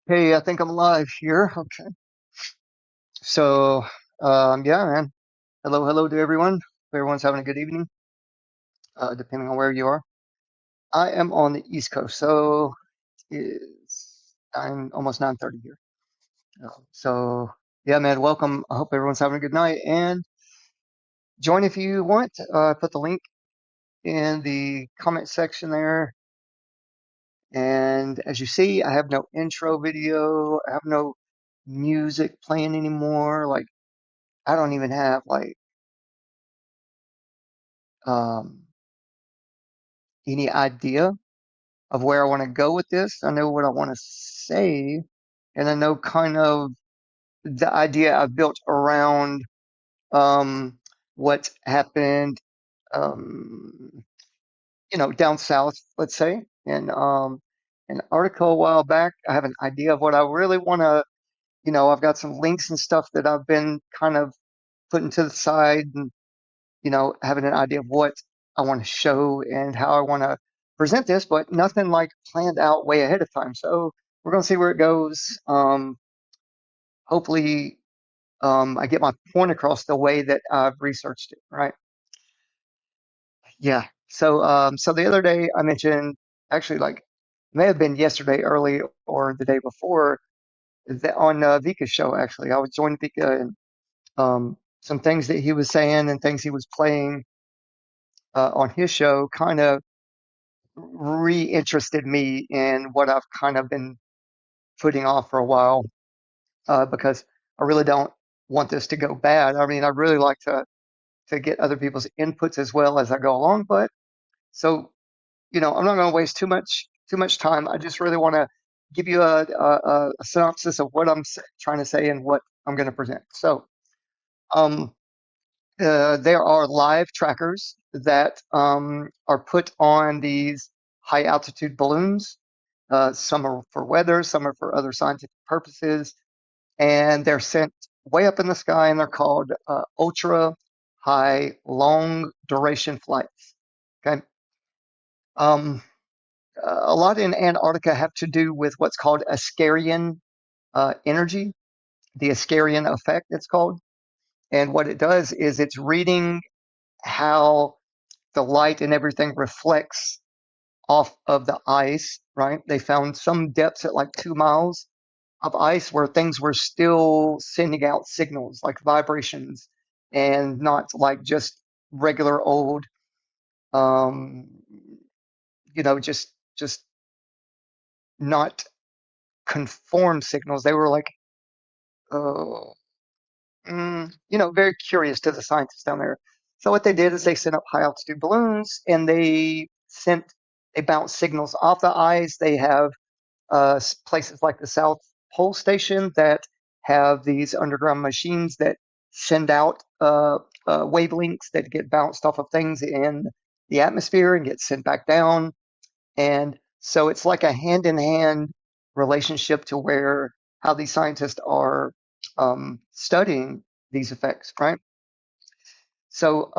Hey, I think I'm live here. Okay. So, yeah, man. Hello to everyone. Hope everyone's having a good evening, depending on where you are. I am on the East Coast, so it's almost 9:30 here. So, yeah, man, welcome. I hope everyone's having a good night and join if you want. Put the link in the comment section there. And as you see, I have no intro video. I have no music playing anymore. Like, I don't even have um, any idea of where I want to go with this. I know what I want to say, and I know kind of the idea I've built around um, what happened, um, down south, let's say, in an article a while back. I have an idea of what I really want to. I've got some links and stuff that I've been kind of putting to the side and having an idea of what I want to show and how I want to present this, but nothing like planned out way ahead of time. So we're going to see where it goes. Hopefully, I get my point across the way that I've researched it, right? Yeah. So the other day I mentioned, actually, like, may have been yesterday early or the day before, that on Vika's show, actually. I was joining Vika and some things that he was saying and things he was playing on his show kind of reinterested me in what I've kind of been putting off for a while, because I really don't want this to go bad. I mean, I really like to get other people's inputs as well as I go along. But so I'm not going to waste too much time. I just really want to give you a synopsis of what I'm trying to say and what I'm going to present. So um, there are live trackers that are put on these high altitude balloons. Some are for weather, some are for other scientific purposes, and they're sent way up in the sky, and they're called ultra high long duration flights. Okay. Um, a lot in Antarctica have to do with what's called Ascarian energy, the Ascarian effect, it's called. And what it does is it's reading how the light and everything reflects off of the ice, right? They found some depths at like 2 miles of ice where things were still sending out signals like vibrations and not like just regular old, um, just not conformed signals. They were like, uh, very curious to the scientists down there. So what they did is they sent up high altitude balloons and they bounced signals off the ice. They have places like the South Pole Station that have these underground machines that send out wavelengths that get bounced off of things in the atmosphere and get sent back down. And so it's like a hand in hand relationship to where how these scientists are studying these effects, right? So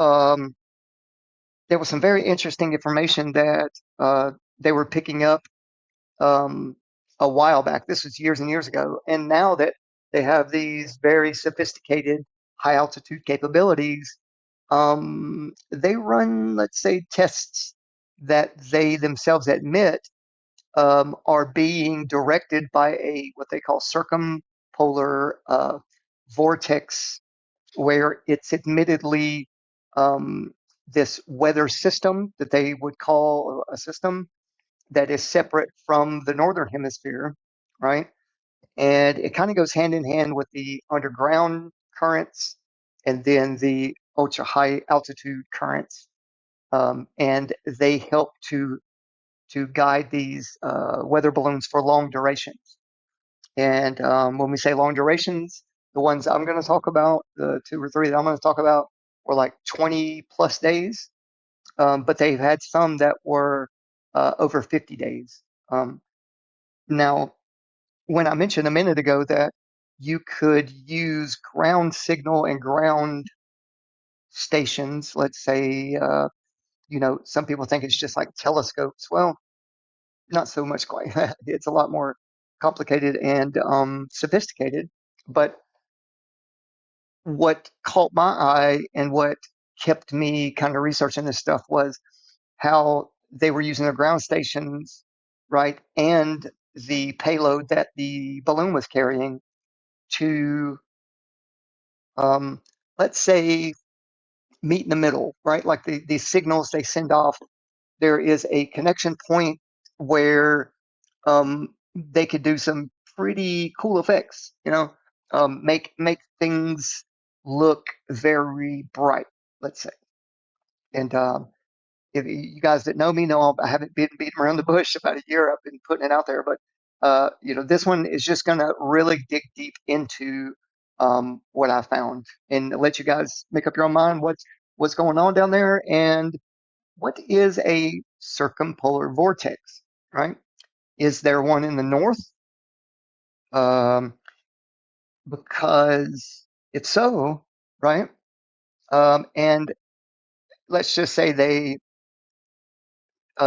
there was some very interesting information that they were picking up um, a while back. This was years and years ago. And now that they have these very sophisticated high altitude capabilities, they run, let's say, tests that they themselves admit are being directed by a what they call circumpolar vortex, where it's admittedly um, this weather system that they would call a system that is separate from the northern hemisphere, right? And it kind of goes hand in hand with the underground currents and then the ultra high altitude currents, and they help to guide these weather balloons for long durations. And when we say long durations, the ones I'm going to talk about, the two or three that I'm going to talk about, were like 20 plus days. But they've had some that were over 50 days. Now, when I mentioned a minute ago that you could use ground signal and ground stations, let's say, some people think it's just like telescopes. Well, not so much quite. It's a lot more complicated and sophisticated. But what caught my eye and what kept me kind of researching this stuff was how they were using their ground stations, right, and the payload that the balloon was carrying to, um, let's say, meet in the middle, right? Like the signals they send off, there is a connection point where they could do some pretty cool effects, make things look very bright, let's say. And if you guys that know me know I haven't been beating around the bush about a year. I've been putting it out there, but this one is just going to really dig deep into what I found and let you guys make up your own mind what's going on down there and what is a circumpolar vortex, right? Is there one in the north? Um, because if so, right? And let's just say they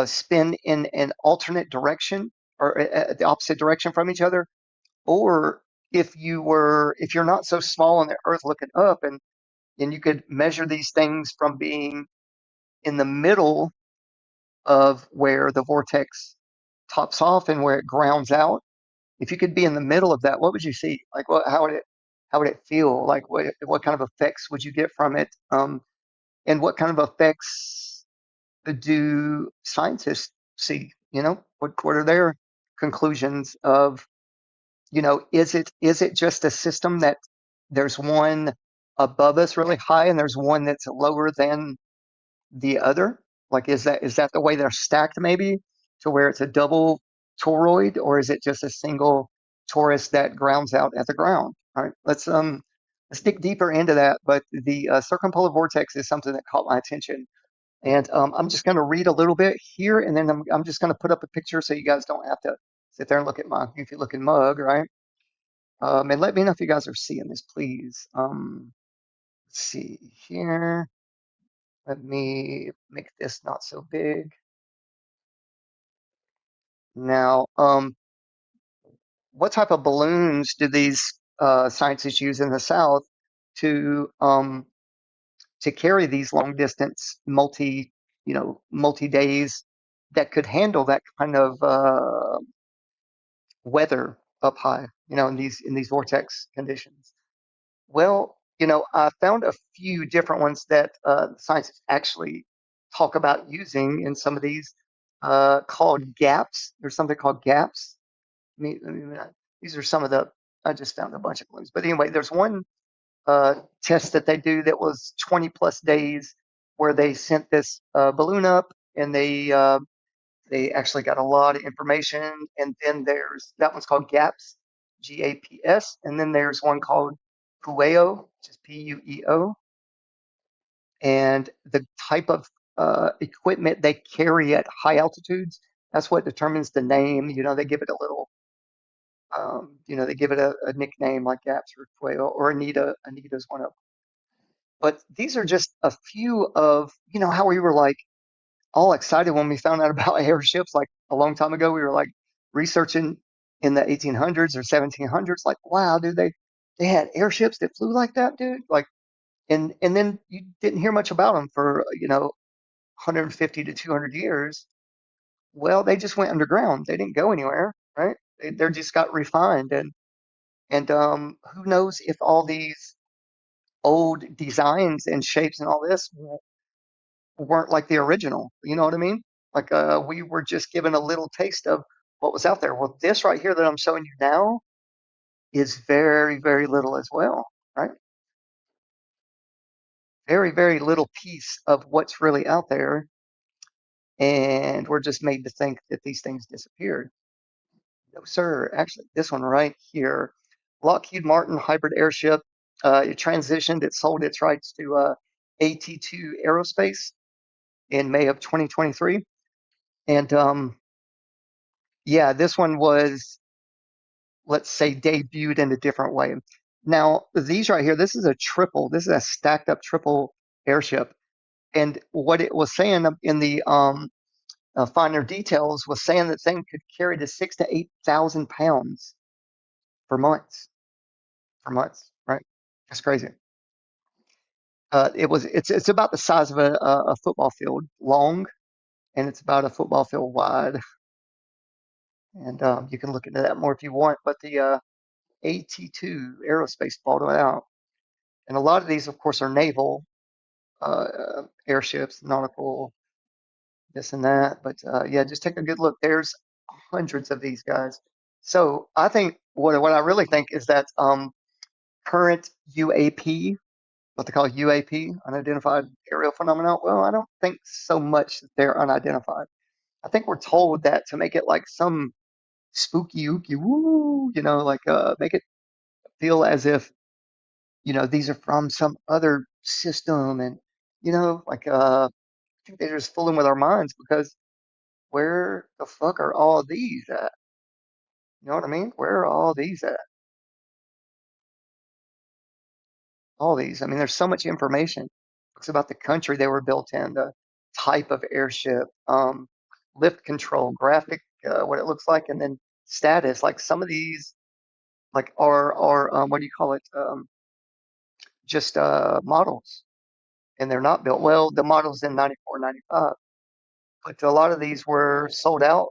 spin in an alternate direction or the opposite direction from each other, or if you're not so small on the earth looking up and you could measure these things from being in the middle of where the vortex tops off and where it grounds out. If you could be in the middle of that, what would you see? Like, how would it feel? Like, what kind of effects would you get from it? And what kind of effects do scientists see? What are their conclusions of, is it just a system that there's one above us really high and there's one that's lower than the other? Like, is that the way they're stacked maybe to where it's a double toroid, or is it just a single torus that grounds out at the ground? All right, let's dig deeper into that. But the circumpolar vortex is something that caught my attention, and I'm just going to read a little bit here, and then I'm just going to put up a picture so you guys don't have to sit there and look at my goofy looking mug, right? And let me know if you guys are seeing this, please. Let's see here. Let me make this not so big. Now, what type of balloons do these scientists use in the South to um, to carry these long distance multi days that could handle that kind of weather up high, in these vortex conditions? Well, I found a few different ones that scientists actually talk about using in some of these called gaps. There's something called gaps. These are some of the, I just found a bunch of balloons. But anyway, there's one test that they do that was 20 plus days where they sent this balloon up and they actually got a lot of information. And then there's that one's called GAPS, GAPS. And then there's one called PUEO, which is PUEO. And the type of equipment they carry at high altitudes, that's what determines the name. They give it a little, they give it a nickname like GAPS or PUEO or Anita. Anita's one of them. But these are just a few of, how we were like all excited when we found out about airships like a long time ago. We were like researching in the 1800s or 1700s, like, wow, dude, they had airships that flew like that, dude. Like, and then you didn't hear much about them for 150 to 200 years. Well, they just went underground. They didn't go anywhere, right? They just got refined, and who knows if all these old designs and shapes and all this weren't like the original. You know what I mean? Like we were just given a little taste of what was out there. Well, this right here that I'm showing you now is very, very little as well, right? Very, very little piece of what's really out there, and we're just made to think that these things disappeared. No, sir. Actually, this one right here, Lockheed Martin hybrid airship. It transitioned. It sold its rights to AT2 Aerospace in May of 2023. And yeah, this one was, let's say, debuted in a different way. Now, these right here, this is a triple. This is a stacked up triple airship. And what it was saying in the finer details, was saying that thing could carry to 6 to 8,000 pounds for months. For months, right? That's crazy. It's about the size of a football field long, and it's about a football field wide. And you can look into that more if you want. But the AT-2 aerospace bought it out, and a lot of these, of course, are naval airships, nautical, this and that. But yeah, just take a good look. There's hundreds of these guys. So I think what I really think is that current UAP, what they call UAP, unidentified aerial phenomenon. Well, I don't think so much that they're unidentified. I think we're told that to make it like some spooky ooky woo, like make it feel as if these are from some other system, and like I think they're just fooling with our minds because where the fuck are all these at? You know what I mean? Where are all these at? All these. I mean, there's so much information. It's about the country they were built in, the type of airship, lift control, graphic, what it looks like, and then status. Like some of these, like are what do you call it? Just models, and they're not built. Well, the models in 94, 95, but a lot of these were sold out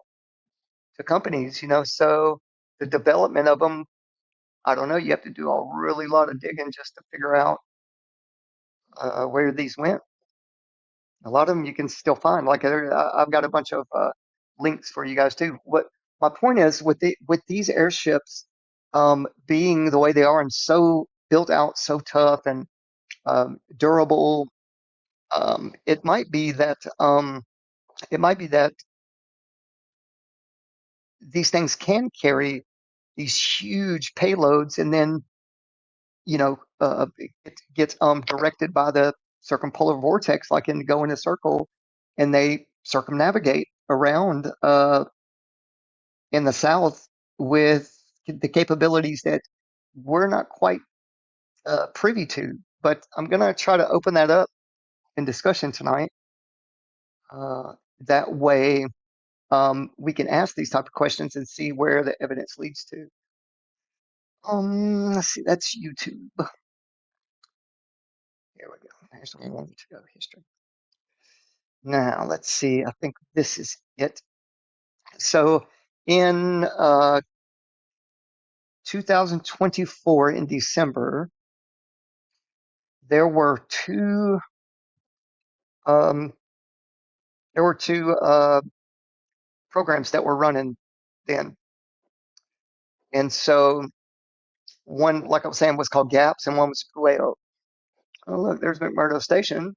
to companies. So the development of them, I don't know. You have to do a really lot of digging just to figure out where these went. A lot of them you can still find. Like I've got a bunch of links for you guys too. What my point is with these airships being the way they are and so built out, so tough and durable, it might be that these things can carry these huge payloads, and then it gets directed by the circumpolar vortex, like go in a circle, and they circumnavigate around in the south with the capabilities that we're not quite privy to. But I'm going to try to open that up in discussion tonight. That way, we can ask these type of questions and see where the evidence leads to. Let's see, that's YouTube. Here we go. Here's where I wanted to go, history. Now, let's see. I think this is it. So in 2024, in December, there were two um, programs that were running then, and so one, like I was saying, was called GAPS, and one was Pueo. Oh, look, there's McMurdo Station,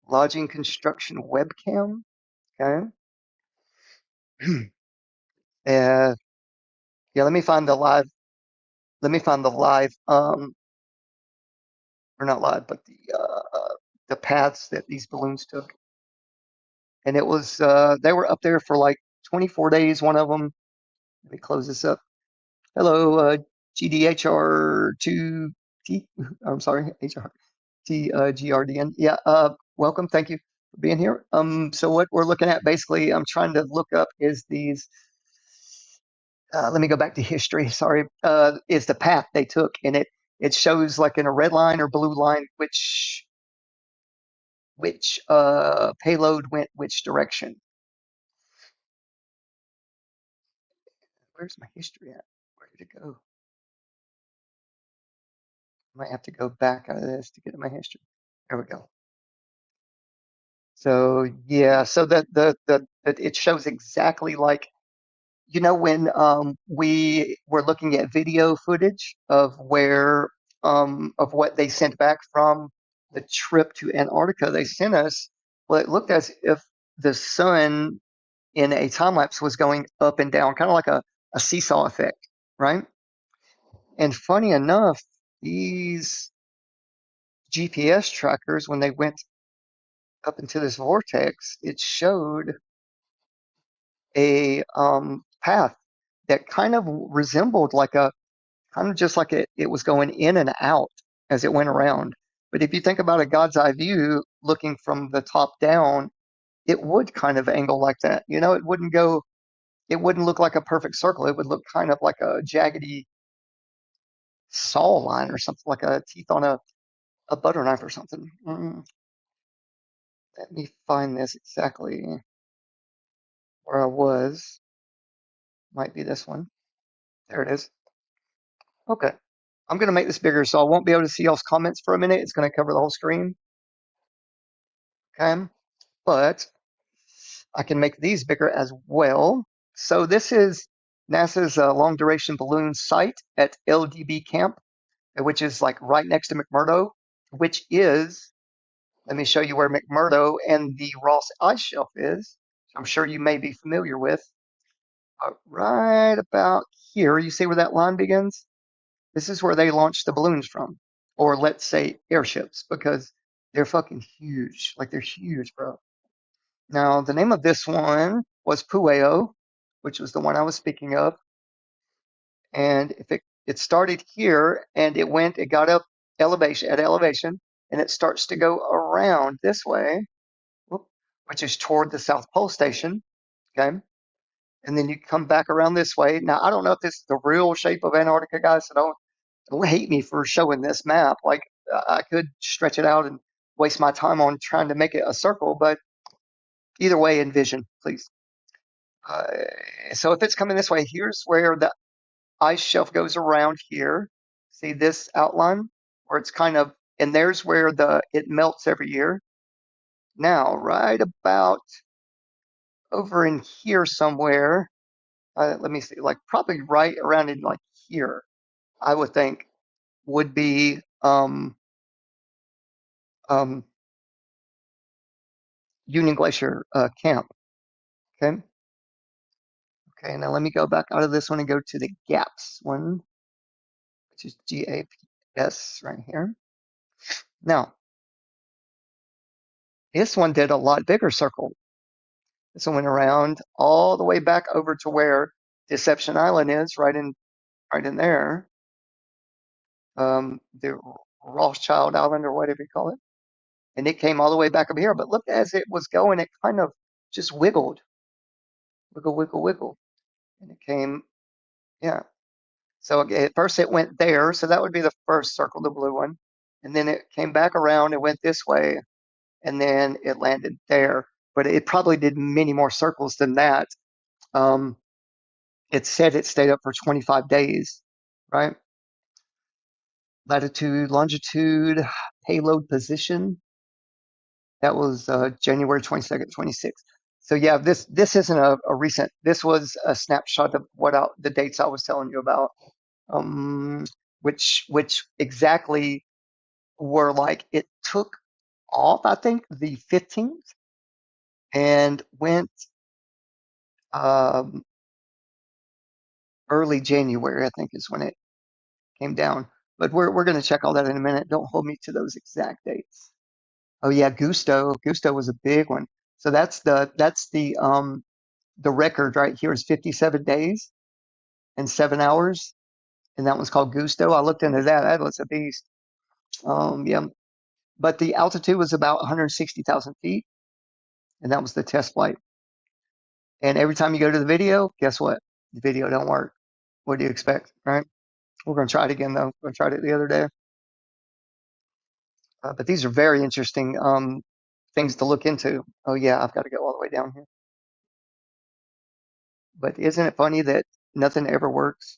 lodging construction webcam. Okay. Yeah, let me find the live. Let me find the live. Or not live, but the paths that these balloons took. And it was they were up there for like 24 days. One of them. Let me close this up. Hello, GDHR2T. I'm sorry, HRTGRDN. Yeah. Welcome. Thank you for being here. So what we're looking at, basically, I'm trying to look up is these. Let me go back to history. Sorry, is the path they took, and it shows like in a red line or blue line which payload went which direction. Where's my history at? Where did it go? I might have to go back out of this to get to my history. There we go. So yeah, so that it shows exactly like when we were looking at video footage of where of what they sent back from the trip to Antarctica they sent us. Well, it looked as if the sun in a time lapse was going up and down, kind of like a seesaw effect, right? And funny enough, these GPS trackers, when they went up into this vortex, it showed a path that kind of resembled like kind of just like it was going in and out as it went around. But if you think about a God's eye view looking from the top down, it would kind of angle like that. You know, it wouldn't look like a perfect circle. It would look kind of like a jaggedy saw line or something, like a teeth on a butter knife or something. Let me find this exactly where I was. Might be this one. There it is. Okay. I'm going to make this bigger so I won't be able to see y'all's comments for a minute. It's going to cover the whole screen. Okay. But I can make these bigger as well. So this is NASA's long duration balloon site at LDB Camp, which is like right next to McMurdo, which is, let me show you where McMurdo and the Ross Ice Shelf is. I'm sure you may be familiar with. Right about here, you see where that line begins? This is where they launched the balloons from, or let's say airships, because they're fucking huge. Like they're huge, bro. Now, the name of this one was Pueo, which was the one I was speaking of. And if it started here and it got up elevation, and it starts to go around this way, which is toward the South Pole Station. Okay. And then you come back around this way. Now, I don't know if this is the real shape of Antarctica, guys, so don't hate me for showing this map. Like, I could stretch it out and waste my time on trying to make it a circle, but either way, envision, please. Uh, so if it's coming this way, here's where the ice shelf goes around here. See this outline where it's kind of, and there's where it melts every year. Now, right about over in here somewhere, let me see, like probably right around in like here, I would think would be um, Union Glacier Camp. Okay. Okay. Now let me go back out of this one and go to the gaps one, which is GAPS right here. Now, this one did a lot bigger circle. This one went around all the way back over to where Deception Island is, right in there. The Rothschild Island or whatever you call it. And it came all the way back up here. But look, as it was going, it kind of just wiggled. Wiggle, wiggle, wiggle. And it came, yeah. So at first it went there. So that would be the first circle, the blue one. And then it came back around and went this way. And then it landed there. But it probably did many more circles than that. Um, it said it stayed up for 25 days, right? Latitude, longitude, payload position. That was January 22nd, 26th. So yeah, this isn't a recent. This was a snapshot of the dates I was telling you about, um, which exactly were like it took off. I think the 15th and went um, early January. I think is when it came down. But we're going to check all that in a minute. Don't hold me to those exact dates. Oh yeah, Gusto. Gusto was a big one. So the record right here is 57 days and 7 hours, and that one's called Gusto. I looked into that. That was a beast. Yeah, but the altitude was about 160,000 feet, and that was the test flight. And every time you go to the video, guess what? The video don't work. What do you expect, right? We're going to try it again though. I tried it the other day. But these are very interesting things to look into. Oh yeah, I've got to go all the way down here. But isn't it funny that nothing ever works?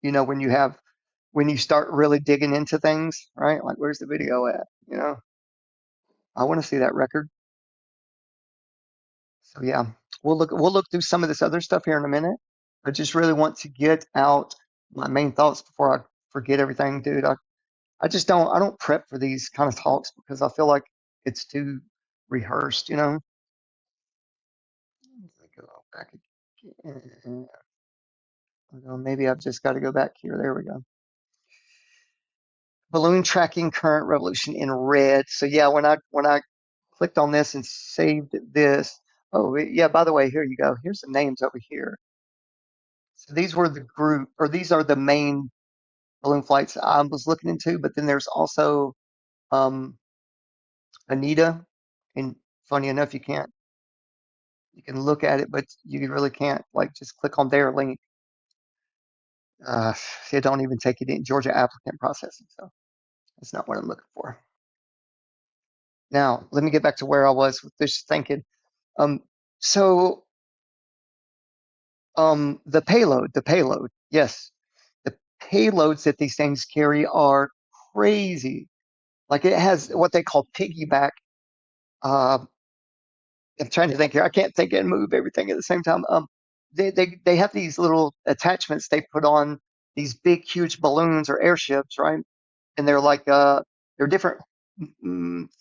You know, when you start really digging into things, right? Like, where's the video at? You know, I want to see that record. So yeah, we'll look through some of this other stuff here in a minute. I just really want to get out my main thoughts before I forget everything, dude. I just I don't prep for these kind of talks because I feel like it's too rehearsed, you know. Go back again. Maybe I've just got to go back here. There we go. Balloon tracking current revolution in red. So yeah, when I clicked on this and saved this. Oh yeah, by the way, here you go. Here's the names over here. So these were the group, or these are the main balloon flights I was looking into. But then there's also um, Anita, and funny enough, you can't. You can look at it, but you really can't like just click on their link. Uh, it don't even take it in Georgia applicant processing, so that's not what I'm looking for. Now, let me get back to where I was with this thinking. Um, so the payload, yes, the payloads that these things carry are crazy. Like it has what they call piggyback. Uh, I'm trying to think here. I can't think and move everything at the same time. They have these little attachments they put on these big, huge balloons or airships, right? And they're like they're different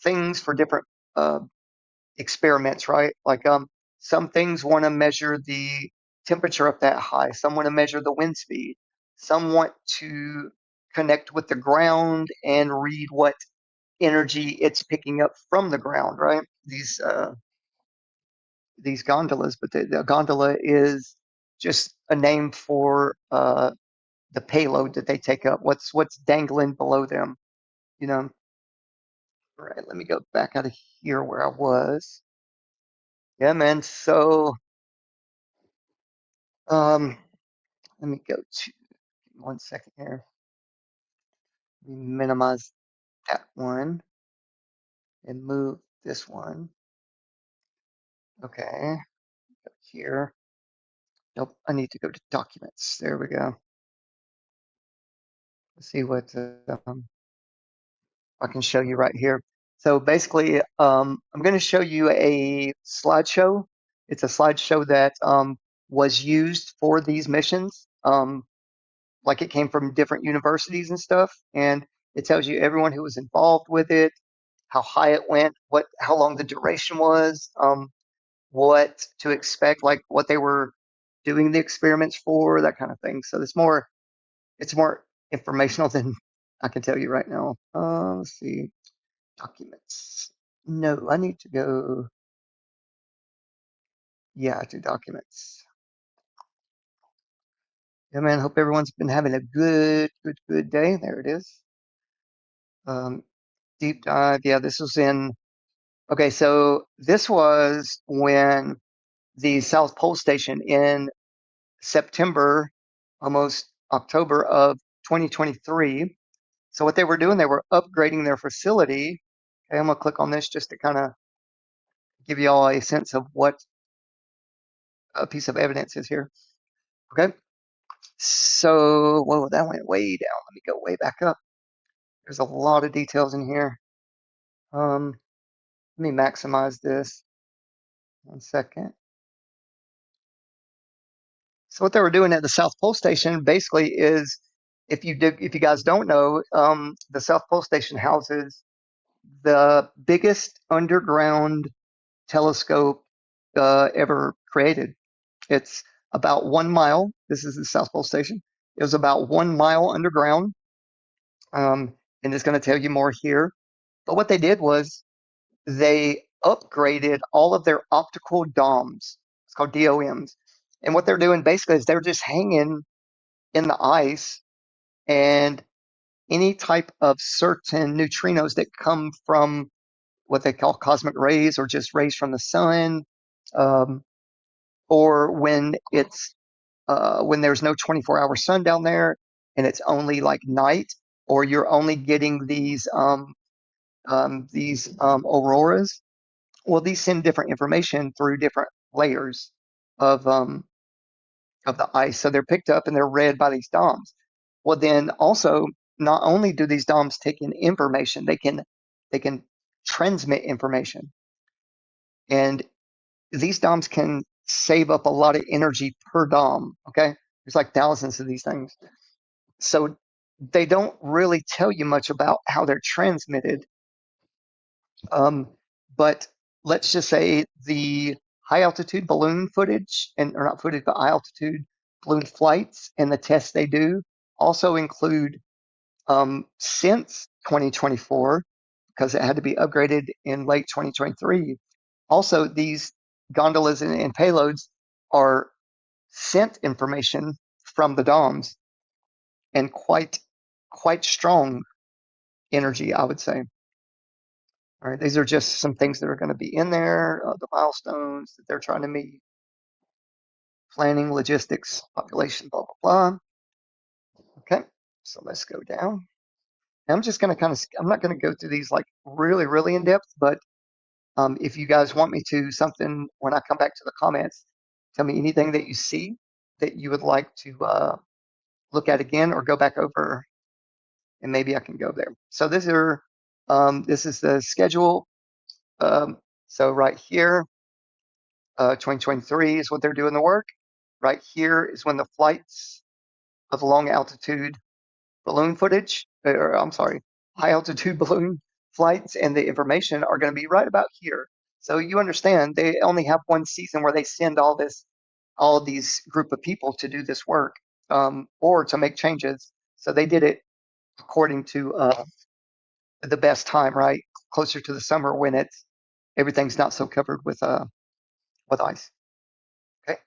things for different uh, experiments, right? Like some things want to measure the temperature up that high. Some want to measure the wind speed. Some want to connect with the ground and read what energy it's picking up from the ground, right? These gondolas, but the gondola is just a name for the payload that they take up. What's dangling below them, you know? All right, let me go back out of here where I was. Yeah, man. So, um, let me go to 1 second here. Let me minimize that one and move this one. Okay, here. Nope, I need to go to documents. There we go. Let's see what I can show you right here. So basically, I'm going to show you a slideshow. It's a slideshow that was used for these missions. Like it came from different universities and stuff, and it tells you everyone who was involved with it, how high it went, how long the duration was, what to expect, like what they were doing the experiments for, that kind of thing. So it's more informational than I can tell you right now. Let's see, documents. No, I need to go. Yeah, to documents. Yeah, man. Hope everyone's been having a good day. There it is. Um, deep dive. Yeah, this was in. Okay, so this was when the South Pole Station in September, almost October of 2023. So what they were doing, they were upgrading their facility. Okay, I'm gonna click on this just to kind of give you all a sense of what a piece of evidence is here. Okay, so whoa, that went way down. Let me go way back up. There's a lot of details in here. Let me maximize this. 1 second. So what they were doing at the South Pole Station basically is, if you guys don't know, the South Pole Station houses the biggest underground telescope ever created. It's about 1 mile. This is the South Pole Station. It was about 1 mile underground, and it's going to tell you more here. But what they did was they upgraded all of their optical DOMs. It's called DOMs. And what they're doing basically is they're just hanging in the ice, and any type of certain neutrinos that come from what they call cosmic rays or just rays from the sun, um, or when there's no 24-hour sun down there and it's only like night, or you're only getting these auroras. Well, these send different information through different layers of um, of the ice, so they're picked up and they're read by these DOMs. Well, then also, not only do these DOMs take in information, they can transmit information, and these DOMs can save up a lot of energy per DOM. Okay, there's like thousands of these things, so they don't really tell you much about how they're transmitted. But let's just say the high altitude balloon footage, and or not footage, but high altitude balloon flights and the tests they do also include, since 2024, because it had to be upgraded in late 2023. Also, these gondolas and payloads are sent information from the DOMs, and quite strong energy, I would say. All right, these are just some things that are going to be in there, the milestones that they're trying to meet, planning, logistics, population, blah, blah, blah. Okay, so let's go down. And I'm just going to I'm not going to go through these like really, really in depth, but if you guys want me to, something when I come back to the comments, tell me anything that you see that you would like to look at again or go back over, and maybe I can go there. So this is the schedule. So right here, 2023 is what they're doing the work. Right here is when the flights of long altitude balloon footage, or I'm sorry, high altitude balloon flights and the information are going to be right about here. So you understand they only have one season where they send all these group of people to do this work, or to make changes. So they did it according to the best time, right? Closer to the summer when everything's not so covered with ice. Okay.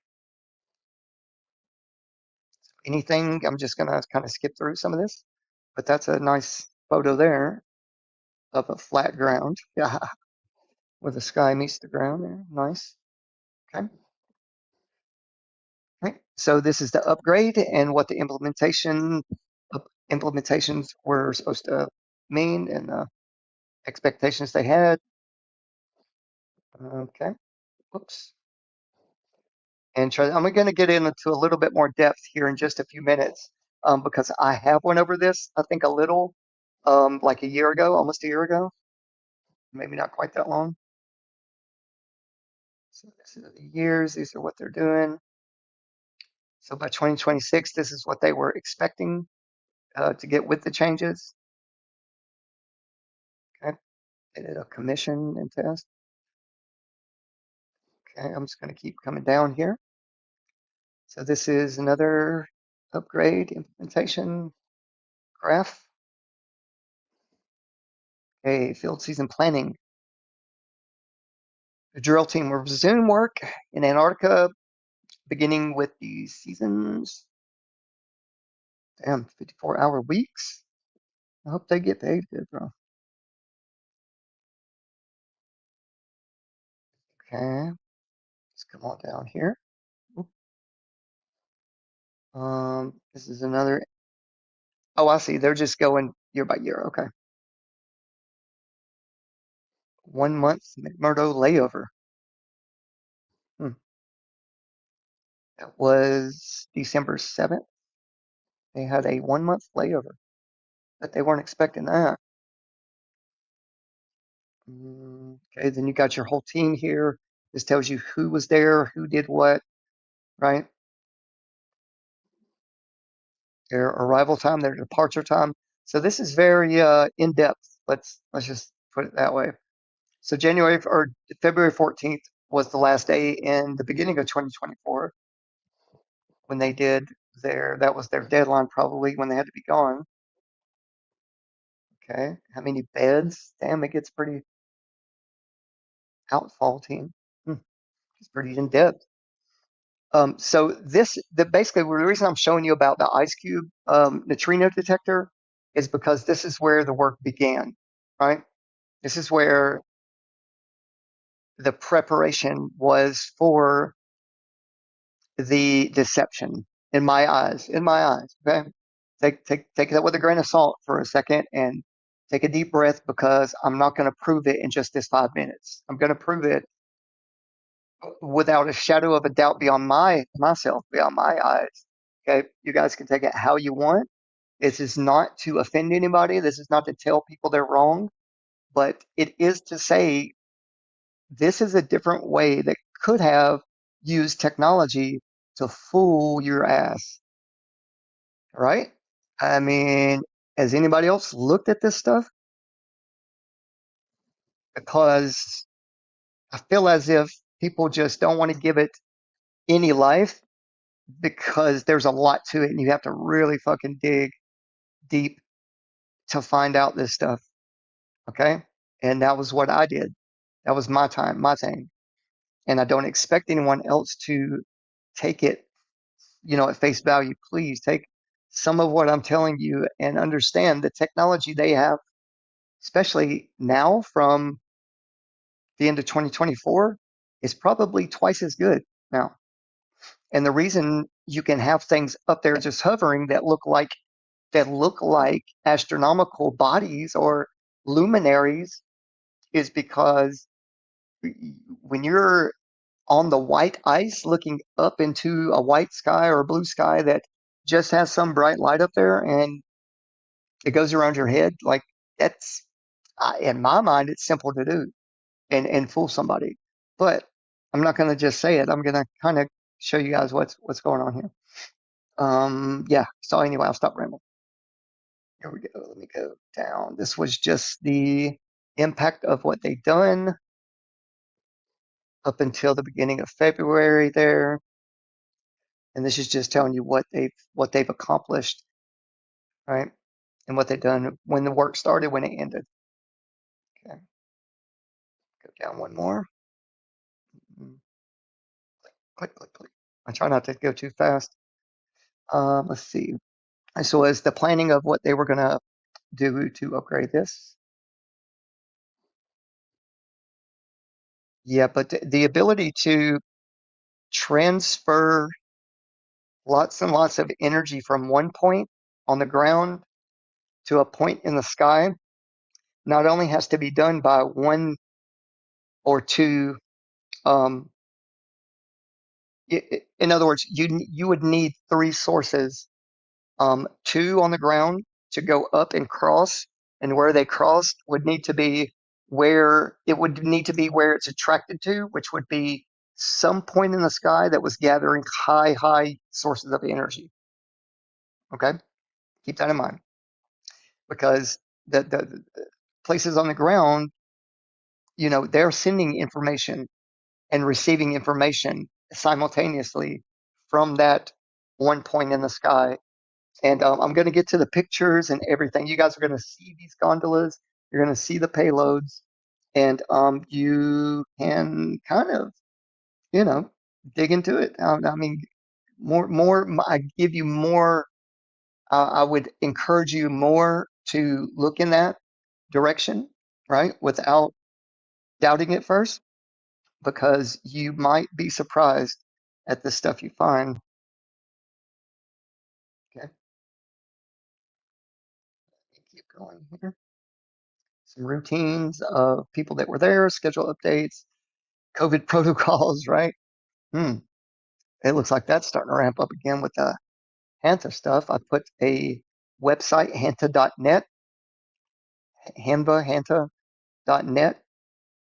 Anything? I'm just gonna kind of skip through some of this, but that's a nice photo there of a flat ground. Yeah, where the sky meets the ground there. Nice. Okay. Right. So this is the upgrade and what the implementations were supposed to mean and the expectations they had. Okay. Whoops. And I'm going to get into a little bit more depth here in just a few minutes, because I have went over this, I think a little, like a year ago, almost a year ago, maybe not quite that long. So this is the years. These are what they're doing. So by 2026, this is what they were expecting to get with the changes. Okay, they did a commission and test. Okay, I'm just going to keep coming down here. So this is another upgrade implementation graph. Okay, field season planning. The drill team will resume work in Antarctica, beginning with the seasons. Damn, 54-hour weeks. I hope they get paid good, bro. Okay, let's come on down here. This is another. Oh, I see. They're just going year by year. Okay. 1 month McMurdo layover. Hmm. That was December 7th. They had a 1 month layover, but they weren't expecting that. Okay, then you got your whole team here. This tells you who was there, who did what, right? Their arrival time, their departure time. So this is very in depth. Let's just put it that way. So February 14th was the last day in the beginning of 2024 when they did that was their deadline probably when they had to be gone. Okay, how many beds? Damn, it gets pretty outfall team. It's pretty in depth. So basically the reason I'm showing you about the ice cube neutrino detector is because this is where the work began, right? This is where the preparation was for the deception in my eyes. In my eyes, okay. Take that with a grain of salt for a second and take a deep breath because I'm not going to prove it in just this 5 minutes. I'm going to prove it without a shadow of a doubt beyond myself, beyond my eyes. Okay, you guys can take it how you want. This is not to offend anybody. This is not to tell people they're wrong, but it is to say this is a different way that could have used technology to fool your ass, right? I mean, has anybody else looked at this stuff? Because I feel as if people just don't want to give it any life because there's a lot to it and you have to really fucking dig deep to find out this stuff. Okay. And that was what I did. That was my time, my thing. And I don't expect anyone else to take it, at face value. Please take some of what I'm telling you and understand the technology they have, especially now from the end of 2024 is probably twice as good now. And the reason you can have things up there just hovering that look like astronomical bodies or luminaries is because when you're on the white ice looking up into a white sky or a blue sky that just has some bright light up there and it goes around your head, like that's in my mind, it's simple to do and fool somebody. But I'm not going to just say it. I'm going to kind of show you guys what's going on here. Yeah. So anyway, I'll stop rambling. Here we go. Let me go down. This was just the impact of what they've done up until the beginning of February there. And this is just telling you what they've accomplished, right? And what they've done when the work started, when it ended. Okay, go down one more. Mm, click, click, click. I try not to go too fast. Let's see. So as the planning of what they were gonna do to upgrade this. Yeah, but the ability to transfer lots and lots of energy from one point on the ground to a point in the sky not only has to be done by one or two. Um, in other words, you would need three sources, two on the ground to go up and cross, and where they crossed would need to be where it would need to be where it's attracted to, which would be some point in the sky that was gathering high sources of energy. Okay, keep that in mind because the places on the ground, they're sending information and receiving information simultaneously from that one point in the sky. And I'm going to get to the pictures and everything. You guys are going to see these gondolas. You're going to see the payloads, and you can kind of, you know, dig into it. I mean, more. I give you more. I would encourage you more to look in that direction, right, without doubting it first, because you might be surprised at the stuff you find. Okay, keep going here. Some routines of people that were there, schedule updates, COVID protocols, right? Hmm. It looks like that's starting to ramp up again with the Hanta stuff. I put a website, hanta.net, hanta.net,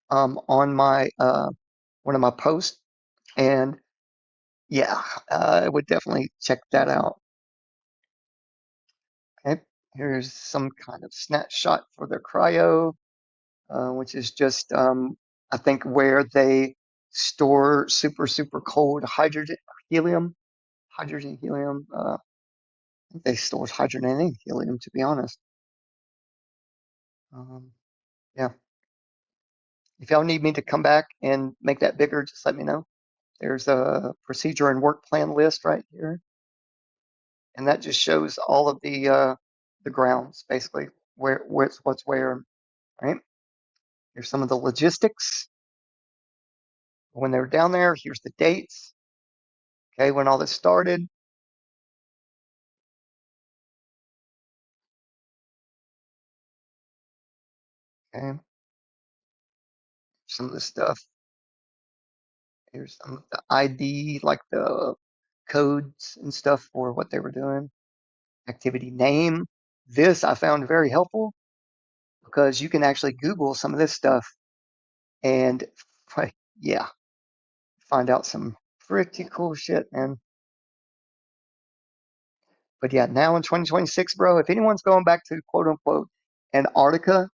on my one of my posts, and yeah, I would definitely check that out. Okay, here's some kind of snapshot for their cryo, which is just, I think, where they store super cold helium. Hydrogen, helium. I think they store hydrogen and helium, to be honest. Um, yeah. If y'all need me to come back and make that bigger, just let me know. There's a procedure and work plan list right here, and that just shows all of the grounds, basically, what's where, right? Here's some of the logistics when they were down there. Here's the dates. Okay, when all this started. Okay, some of the stuff. Here's some of the ID, like the codes and stuff for what they were doing. Activity name. This I found very helpful because you can actually Google some of this stuff and, yeah, find out some pretty cool shit, man. But yeah, now in 2026, bro, if anyone's going back to quote unquote Antarctica,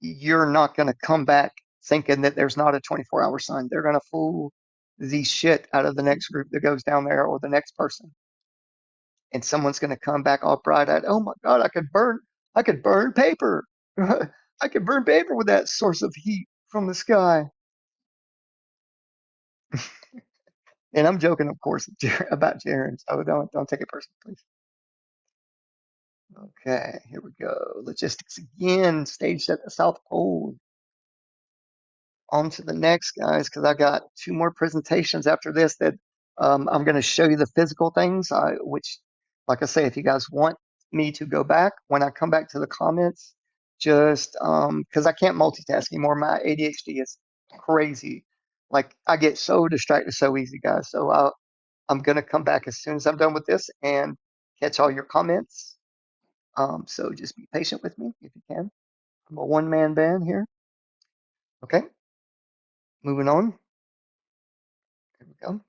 you're not going to come back thinking that there's not a 24-hour sun. They're going to fool the shit out of the next group that goes down there or the next person. And someone's going to come back all bright eyed. Oh my God, I could burn paper. I could burn paper with that source of heat from the sky. And I'm joking, of course, about Jaren. So don't take it personally, please. Okay, here we go. Logistics again, staged at the South Pole. on to the next, guys, because I got two more presentations after this that I'm going to show you the physical things, which, like I say, if you guys want me to go back, when I come back to the comments, just because I can't multitask anymore. My ADHD is crazy. Like, I get so distracted so easy, guys. So I'm going to come back as soon as I'm done with this and catch all your comments. So just be patient with me if you can. I'm a one-man band here. Okay, moving on. Here we go.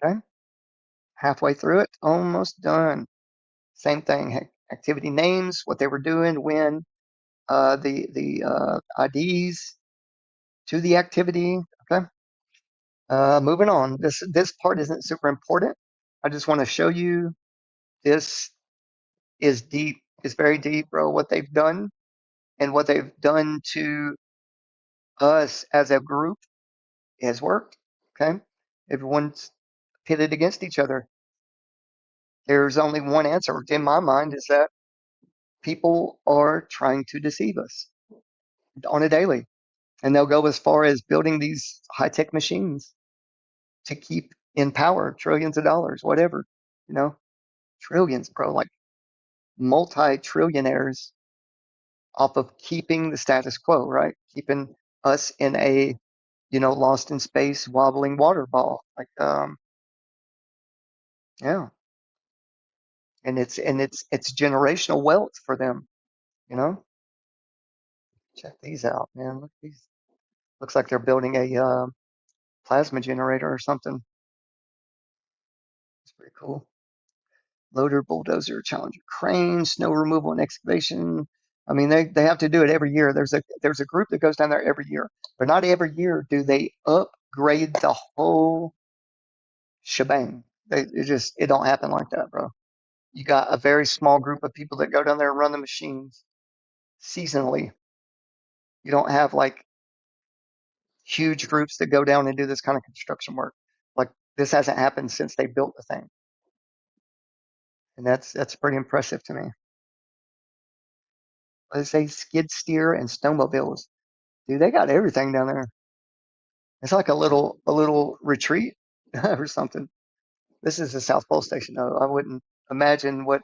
Okay, halfway through it, almost done. Same thing. Activity names, what they were doing, when, the IDs to the activity. Okay, moving on. This part isn't super important. I just want to show you this is deep. It's very deep, bro. What they've done and what they've done to us as a group has worked. Okay, everyone's pitted against each other. There's only one answer in my mind, is that people are trying to deceive us on a daily. And they'll go as far as building these high tech machines to keep in power trillions of dollars, whatever, you know, trillions, bro, like multi trillionaires off of keeping the status quo, right? Keeping us in a, lost in space, wobbling water ball. Like, yeah. And it's generational wealth for them, you know? Check these out, man. Look at these. Looks like they're building a plasma generator or something. It's pretty cool. Loader, bulldozer, Challenger crane, snow removal and excavation. I mean, they have to do it every year. There's a group that goes down there every year, but not every year do they upgrade the whole shebang. It don't happen like that, bro. You got a very small group of people that go down there and run the machines seasonally. You don't have like huge groups that go down and do this kind of construction work. Like, this hasn't happened since they built the thing, and that's pretty impressive to me. Let's say skid steer and snowmobiles. Dude, they got everything down there. It's like a little retreat or something. This is the South Pole Station, though. I wouldn't imagine what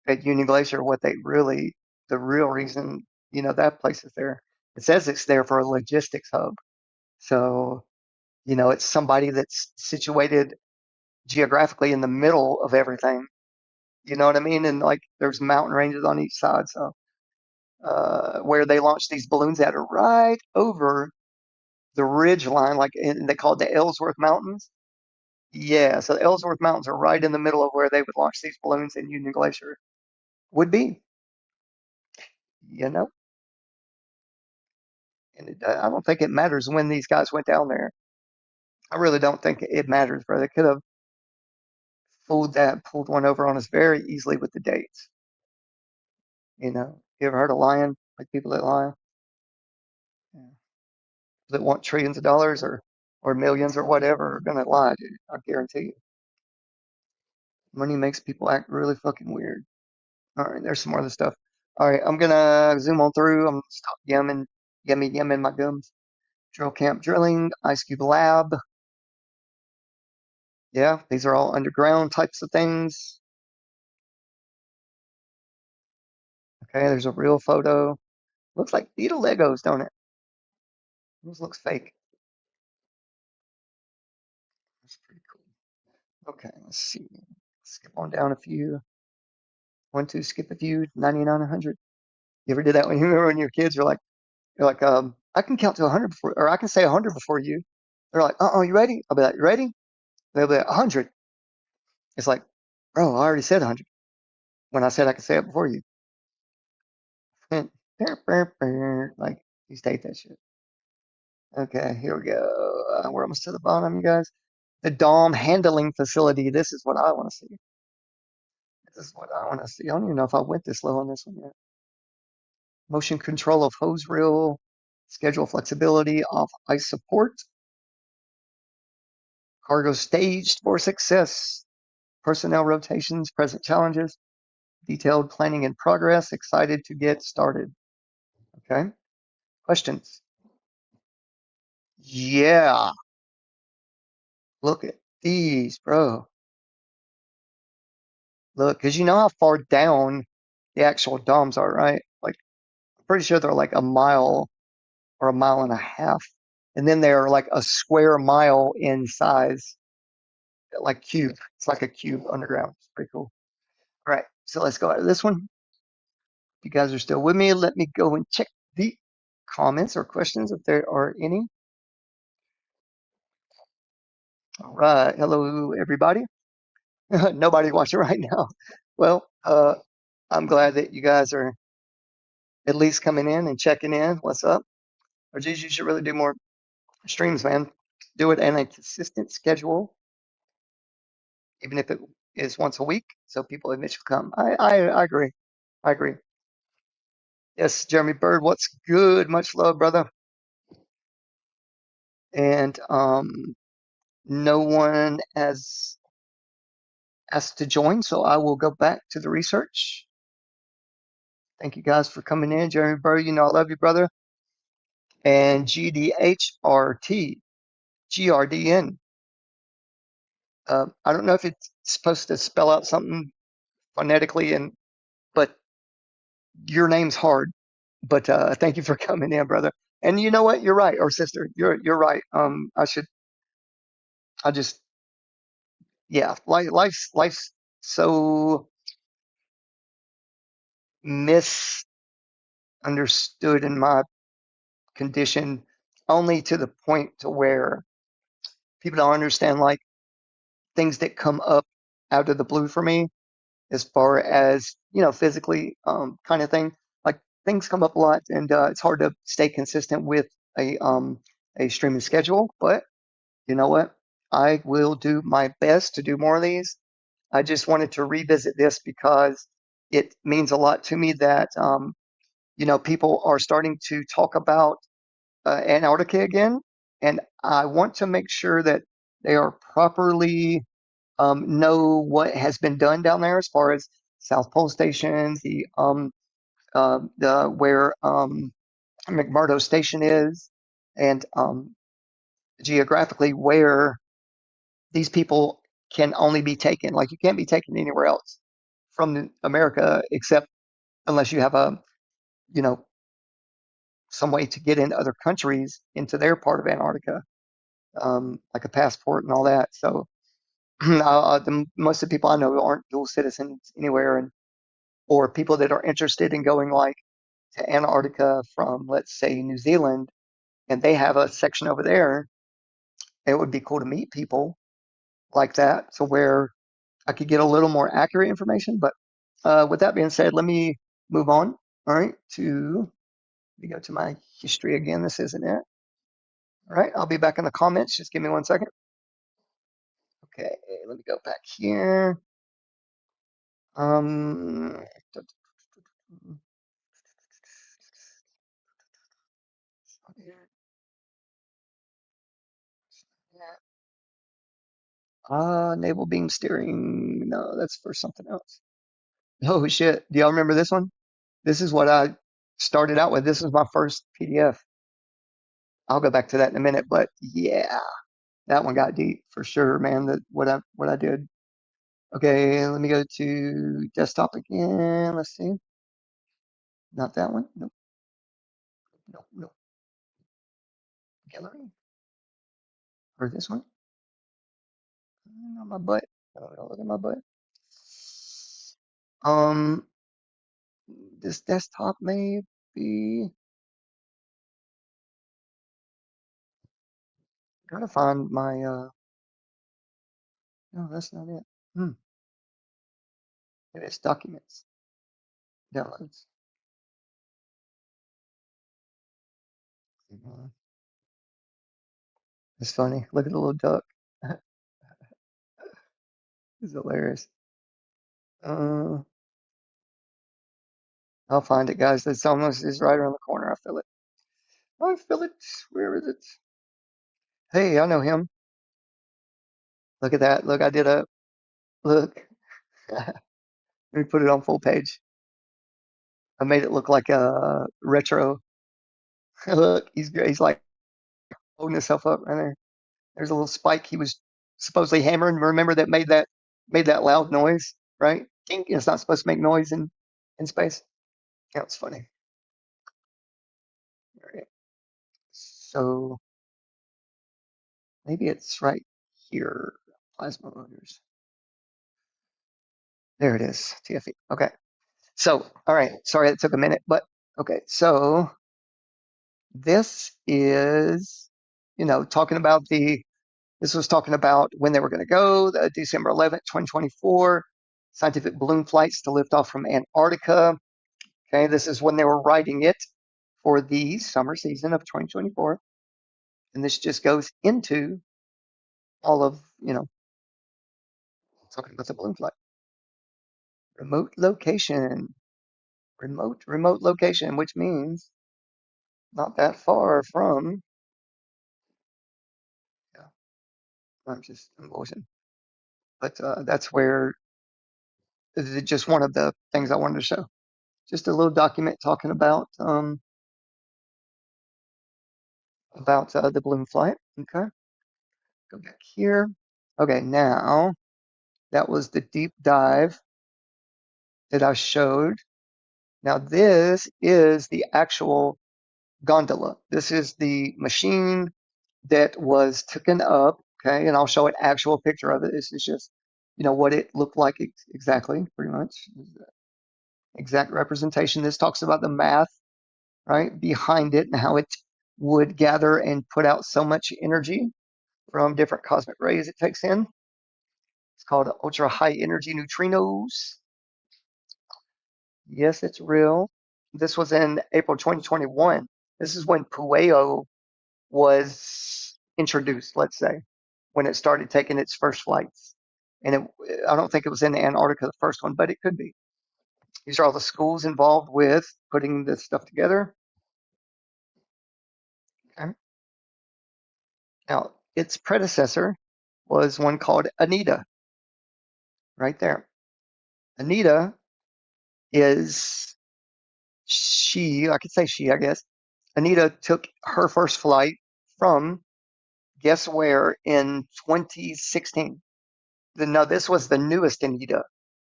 at Union Glacier what they really the real reason that place is there. It says it's there for a logistics hub. So, it's somebody that's situated geographically in the middle of everything. You know what I mean? And like there's mountain ranges on each side. So where they launch these balloons at are right over the ridge line, like they call it the Ellsworth Mountains. Yeah, so the Ellsworth Mountains are right in the middle of where they would launch these balloons in Union Glacier. Would be, you know, and I don't think it matters when these guys went down there. I really don't think it matters, bro. They could have pulled one over on us very easily with the dates. You ever heard of lying? Like people that lie, yeah. That want trillions of dollars or millions or whatever are gonna lie, dude. I guarantee you. Money makes people act really fucking weird. All right, there's some more of the stuff. All right, I'm gonna zoom on through. I'm gonna stop yamming my gums. Drill camp drilling, Ice Cube lab. Yeah, these are all underground types of things. Okay, there's a real photo. Looks like Beetle Legos, don't it? This looks fake. That's pretty cool. Okay, let's see. Skip on down a few. 1, 2, skip a few. 99, 100. You ever did that when you were when your kids? You're like, I can count to 100 before, or I can say 100 before you. They're like, you ready? I'll be like, you ready? They'll be like, 100. It's like, bro, I already said 100 when I said I could say it before you. Like, you state that shit. Okay, here we go. We're almost to the bottom, you guys. The DOM handling facility. This is what I want to see. This is what I want to see. I don't even know if I went this low on this one yet. Motion control of hose reel, schedule flexibility, off ice support, cargo staged for success, personnel rotations, present challenges, detailed planning in progress, excited to get started. Okay. Questions? Yeah. Look at these, bro. Look, because you know how far down the actual domes are, right? Like, I'm pretty sure they're like a mile or a mile and a half. And then they're like a square mile in size, like cube. It's like a cube underground. It's pretty cool. All right. So let's go out of this one. If you guys are still with me, let me go and check the comments or questions if there are any. All right. Hello, everybody. Nobody watching right now. Well, I'm glad that you guys are at least coming in and checking in. What's up? Or geez, you should really do more streams, man. Do it in a consistent schedule, even if it is once a week, so people eventually come. I agree. I agree. Yes, Jeremy Bird, what's good? Much love, brother. And no one has asked to join, so I will go back to the research. Thank you guys for coming in, Jeremy Bird. You know I love you, brother. And GDHRT, GRDN. I don't know if it's supposed to spell out something phonetically, but your name's hard. But thank you for coming in, brother. And you know what? You're right, or sister. You're right. I just yeah, life's so misunderstood in my condition, only to the point to where people don't understand like things that come up out of the blue for me as far as physically kind of thing. Like things come up a lot, and it's hard to stay consistent with a streaming schedule. But you know what? I will do my best to do more of these. I just wanted to revisit this because it means a lot to me that people are starting to talk about Antarctica again, and I want to make sure that they are properly know what has been done down there as far as South Pole Station, the where McMurdo Station is, and geographically where these people can only be taken. Like you can't be taken anywhere else from America except unless you have a you know some way to get into other countries into their part of Antarctica, like a passport and all that. So most of the people I know aren't dual citizens anywhere, and or people that are interested in going like to Antarctica from, let's say, New Zealand, and they have a section over there. It would be cool to meet people like that, so where I could get a little more accurate information. But with that being said, let me move on. All right, let me go to my history again. This isn't it. All right, I'll be back in the comments. Just give me 1 second. Okay, let me go back here. Um, naval beam steering. No, that's for something else. Oh shit! Do y'all remember this one? This is what I started out with. This is my first PDF. I'll go back to that in a minute, but yeah, that one got deep for sure, man. That what I did. Okay, let me go to desktop again. Let's see. Not that one. Nope. Nope. Nope. Gallery or this one. Not my butt. Oh, look at my butt. Um, this desktop may be. Gotta find my. No, that's not it. Hmm. It's documents. Downloads. Mhm. It's funny. Look at the little duck. It's hilarious. Uh, I'll find it, guys. It's almost is right around the corner. I feel it. I feel it. Where is it? Hey, I know him. Look at that. Look, I did a look. Let me put it on full page. I made it look like a retro. Look, he's like holding himself up right there. There's a little spike he was supposedly hammering. Remember that made that loud noise, right? Tink. It's not supposed to make noise in space. Yeah, it's funny. All right. So maybe it's right here. Plasma motors. There it is. TFE. Okay. So, all right. Sorry it took a minute, but okay. So this is, talking about this was talking about when they were going to go, December 11th, 2024, scientific balloon flights to lift off from Antarctica. Okay. This is when they were writing it for the summer season of 2024. And this just goes into all of, talking about the balloon flight. Remote location, remote location, which means not that far from, yeah, I'm just embossing. But that's where this is just one of the things I wanted to show. Just a little document talking about the balloon flight. Okay, go back here. Okay, now that was the deep dive that I showed. Now this is the actual gondola. This is the machine that was taken up. Okay, and I'll show an actual picture of it. This is just, what it looked like exactly, pretty much exact representation. This talks about the math, right, behind it and how it would gather and put out so much energy from different cosmic rays it takes in. It's called ultra high energy neutrinos. Yes, it's real. This was in April 2021. This is when Pueo was introduced, let's say, when it started taking its first flights. And I don't think it was in Antarctica, the first one, but it could be. These are all the schools involved with putting this stuff together. Okay. Now, its predecessor was one called Anita, right there. Anita is I could say she, I guess. Anita took her first flight from, guess where, in 2016. No, this was the newest Anita.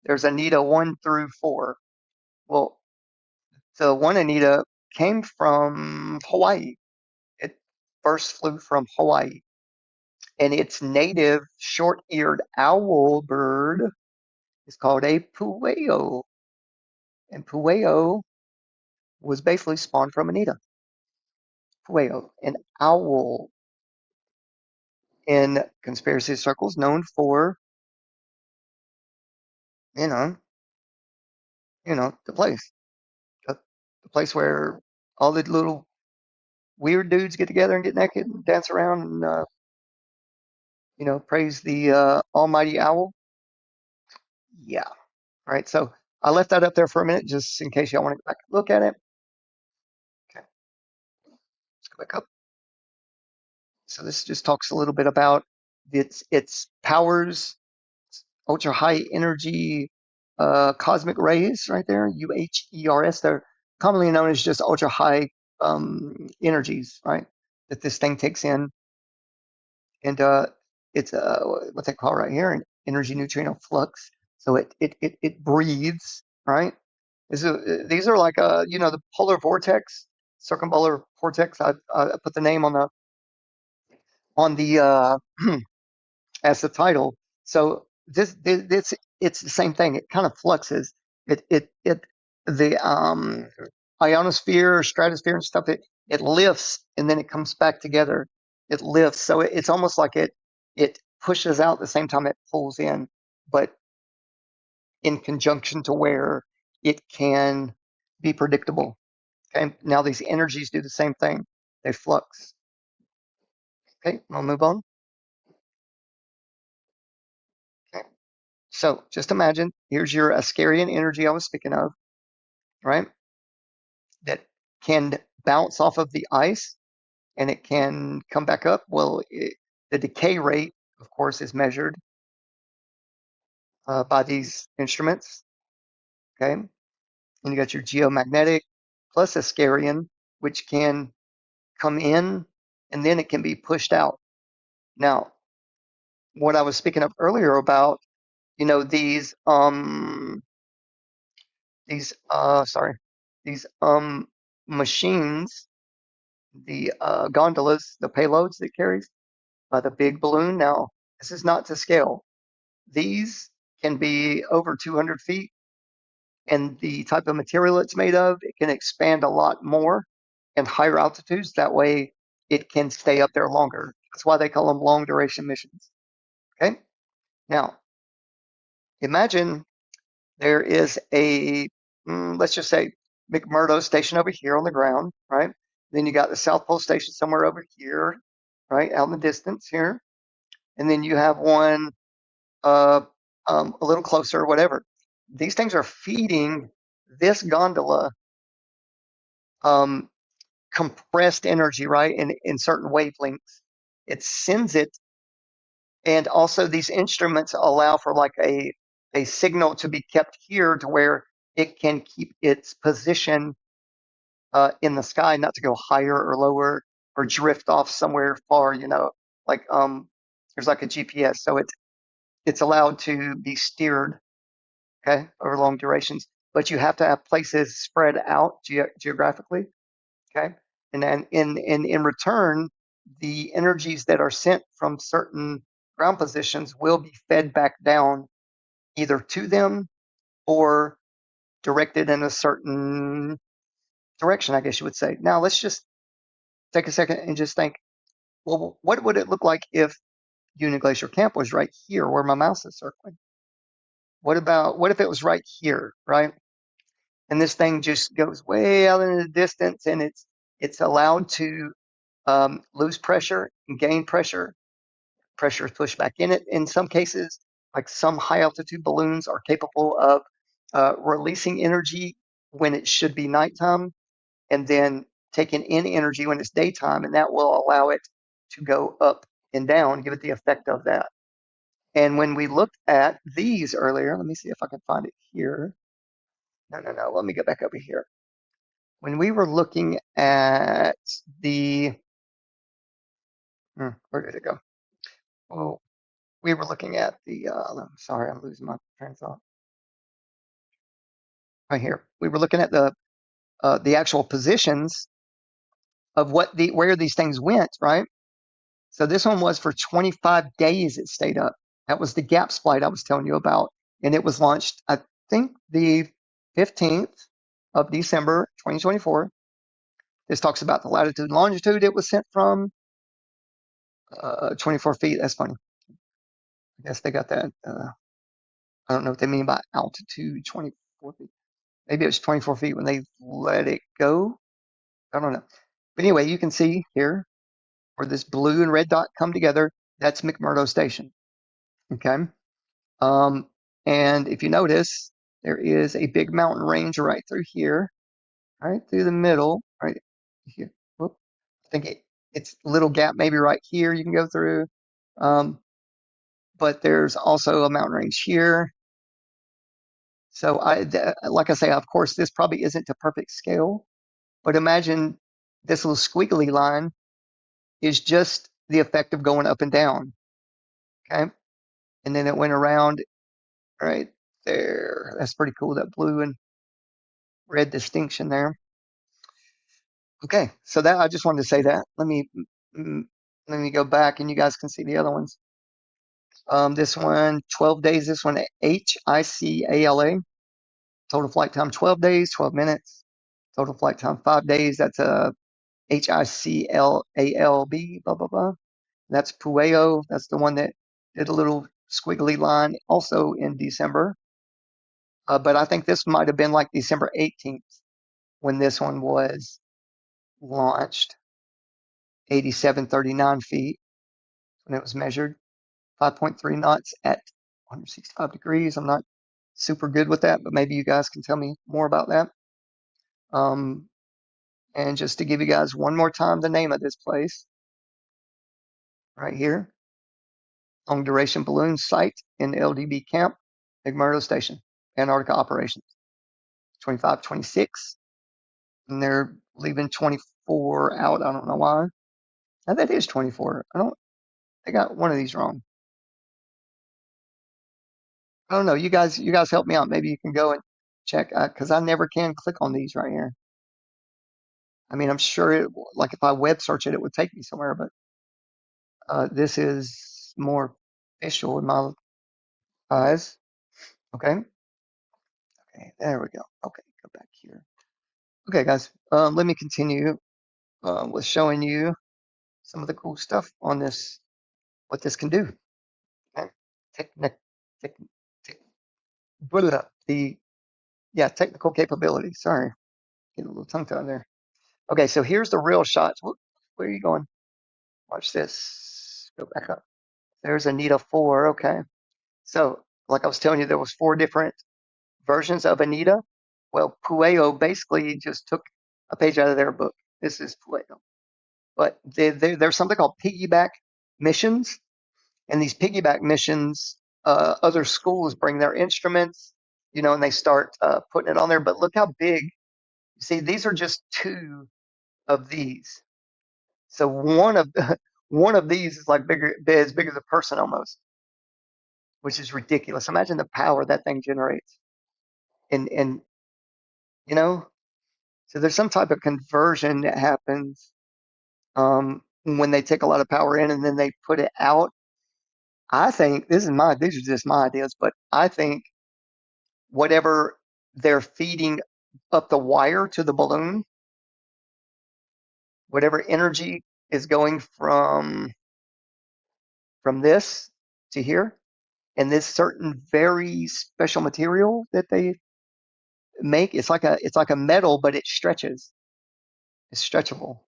There's Anita 1 through 4. Well, the one Anita came from Hawaii. It first flew from Hawaii. And its native short-eared owl bird is called a pueo. And pueo was basically spawned from Anita. Pueo, an owl in conspiracy circles known for, you know, the place. The place where all the little weird dudes get together and get naked and dance around and, praise the almighty owl. Yeah. Right. So I left that up there for a minute just in case y'all want to go back and look at it. Okay. Let's go back up. So this just talks a little bit about its powers, ultra high energy cosmic rays right there, UHERS. They're commonly known as just ultra high energies, right? That this thing takes in. And it's what they call right here an energy neutrino flux. So it breathes, right? These are like the polar vortex, circumpolar vortex. I put the name on the as the title. So this it's the same thing. It kind of fluxes. It the ionosphere, stratosphere, and stuff. It lifts and then it comes back together. It lifts, so it's almost like it pushes out at the same time it pulls in, but in conjunction to where it can be predictable. Okay, now these energies do the same thing. They flux. Okay, I'll move on. Okay. So just imagine here's your Ascarian energy I was speaking of, right? That can bounce off of the ice and it can come back up. Well, the decay rate, of course, is measured by these instruments. Okay. And you got your geomagnetic plus Ascarian, which can come in, and then it can be pushed out. Now, what I was speaking of earlier about, these these sorry, these machines, the gondolas, the payloads it carries, the big balloon. Now, this is not to scale. These can be over 200 feet, and the type of material it's made of, it can expand a lot more and higher altitudes. That way, it can stay up there longer. That's why they call them long duration missions. Okay. Now, imagine there is let's just say McMurdo station over here on the ground, right? Then you got the South Pole station somewhere over here, right, out in the distance here. And then you have one uh, a little closer, whatever. These things are feeding this gondola um, compressed energy, right, in certain wavelengths. It sends it, and also these instruments allow for like a signal to be kept here to where it can keep its position in the sky, not to go higher or lower or drift off somewhere far. Like there's like a GPS, so it's allowed to be steered, okay, over long durations. But you have to have places spread out geographically, okay, and then in return, the energies that are sent from certain ground positions will be fed back down either to them or directed in a certain direction, I guess you would say. Now, let's just take a second and just think, well, what would it look like if Union Glacier Camp was right here where my mouse is circling? What if it was right here, right? And this thing just goes way out in the distance, and it's allowed to lose pressure and gain pressure. Pressure is pushed back in it. In some cases, like some high altitude balloons are capable of releasing energy when it should be nighttime, and then taking in energy when it's daytime, and that will allow it to go up and down, give it the effect of that. And when we looked at these earlier, let me see if I can find it here. No, let me get back over here. When we were looking at where did it go? Oh, we were looking at sorry, I'm losing my train of thought. Right here. We were looking at the actual positions of where these things went, right? So this one was for 25 days it stayed up. That was the GAPS flight I was telling you about. And it was launched, I think, the 15th of December, 2024. This talks about the latitude and longitude it was sent from, 24 feet. That's funny. I guess they got that. I don't know what they mean by altitude, 24 feet. Maybe it was 24 feet when they let it go. I don't know. But anyway, you can see here where this blue and red dot come together. That's McMurdo Station. Okay. And if you notice, there is a big mountain range right through here, right through the middle, right here. Whoop. I think it's a little gap maybe right here you can go through. But there's also a mountain range here. So like I say, of course, this probably isn't to perfect scale, but imagine this little squiggly line is just the effect of going up and down. Okay. And then it went around right there. That's pretty cool, that blue and red distinction there. Okay, so that I just wanted to say that. Let me go back and you guys can see the other ones. This one, 12 days. This one, HICALA. Total flight time 12 days, 12 minutes. Total flight time 5 days. That's a HICLALB, blah, blah, blah. That's Pueo. That's the one that did a little squiggly line also in December. But I think this might have been like December 18th when this one was launched. 8739 feet when it was measured. 5.3 knots at 165 degrees. I'm not super good with that, but maybe you guys can tell me more about that. And just to give you guys one more time the name of this place, right here, long duration balloon site in LDB camp, McMurdo Station, Antarctica operations, 25, 26, and they're leaving 24 24 out. I don't know why. Now that is 24. I got one of these wrong. I don't know. You guys help me out. Maybe you can go and check because I never can click on these right here. I mean, I'm sure like if I web search it, it would take me somewhere, but this is more official in my eyes. Okay. Okay. There we go. Okay. Go back here. Okay, guys. Let me continue with showing you some of the cool stuff on this, what this can do. Okay. Technic, tech, tech, blah, blah, blah. Yeah, technical capability. Sorry, getting a little tongue tied there. Okay, so here's the real shots. Where are you going? Watch this. Go back up. There's Anita 4. Okay. So, like I was telling you, there was 4 different versions of Anita. Well, Pueo basically just took a page out of their book. This is Pueo. But there's something called piggyback missions. And these piggyback missions, other schools bring their instruments, and they start putting it on there. But look how big. See, these are just 2 of these. So one of one of these is like as big as a person almost, which is ridiculous. Imagine the power that thing generates. And you know, so there's some type of conversion that happens when they take a lot of power in and then they put it out. I think these are just my ideas, but I think whatever they're feeding up the wire to the balloon, whatever energy is going from this to here, and this certain very special material that they make, it's like a metal, but it stretches. It's stretchable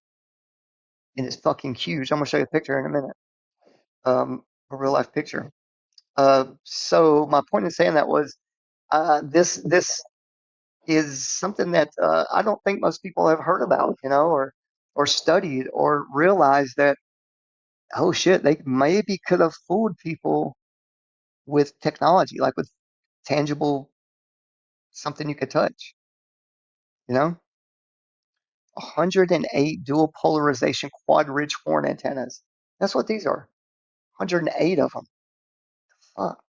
and it's fucking huge. I'm gonna show you a picture in a minute. A real life picture. So my point in saying that was this is something that I don't think most people have heard about, or studied or realized that, oh shit, they maybe could have fooled people with technology, like with tangible something you could touch, you know? 108 dual polarization quad ridge horn antennas. That's what these are. 108 of them. Fuck.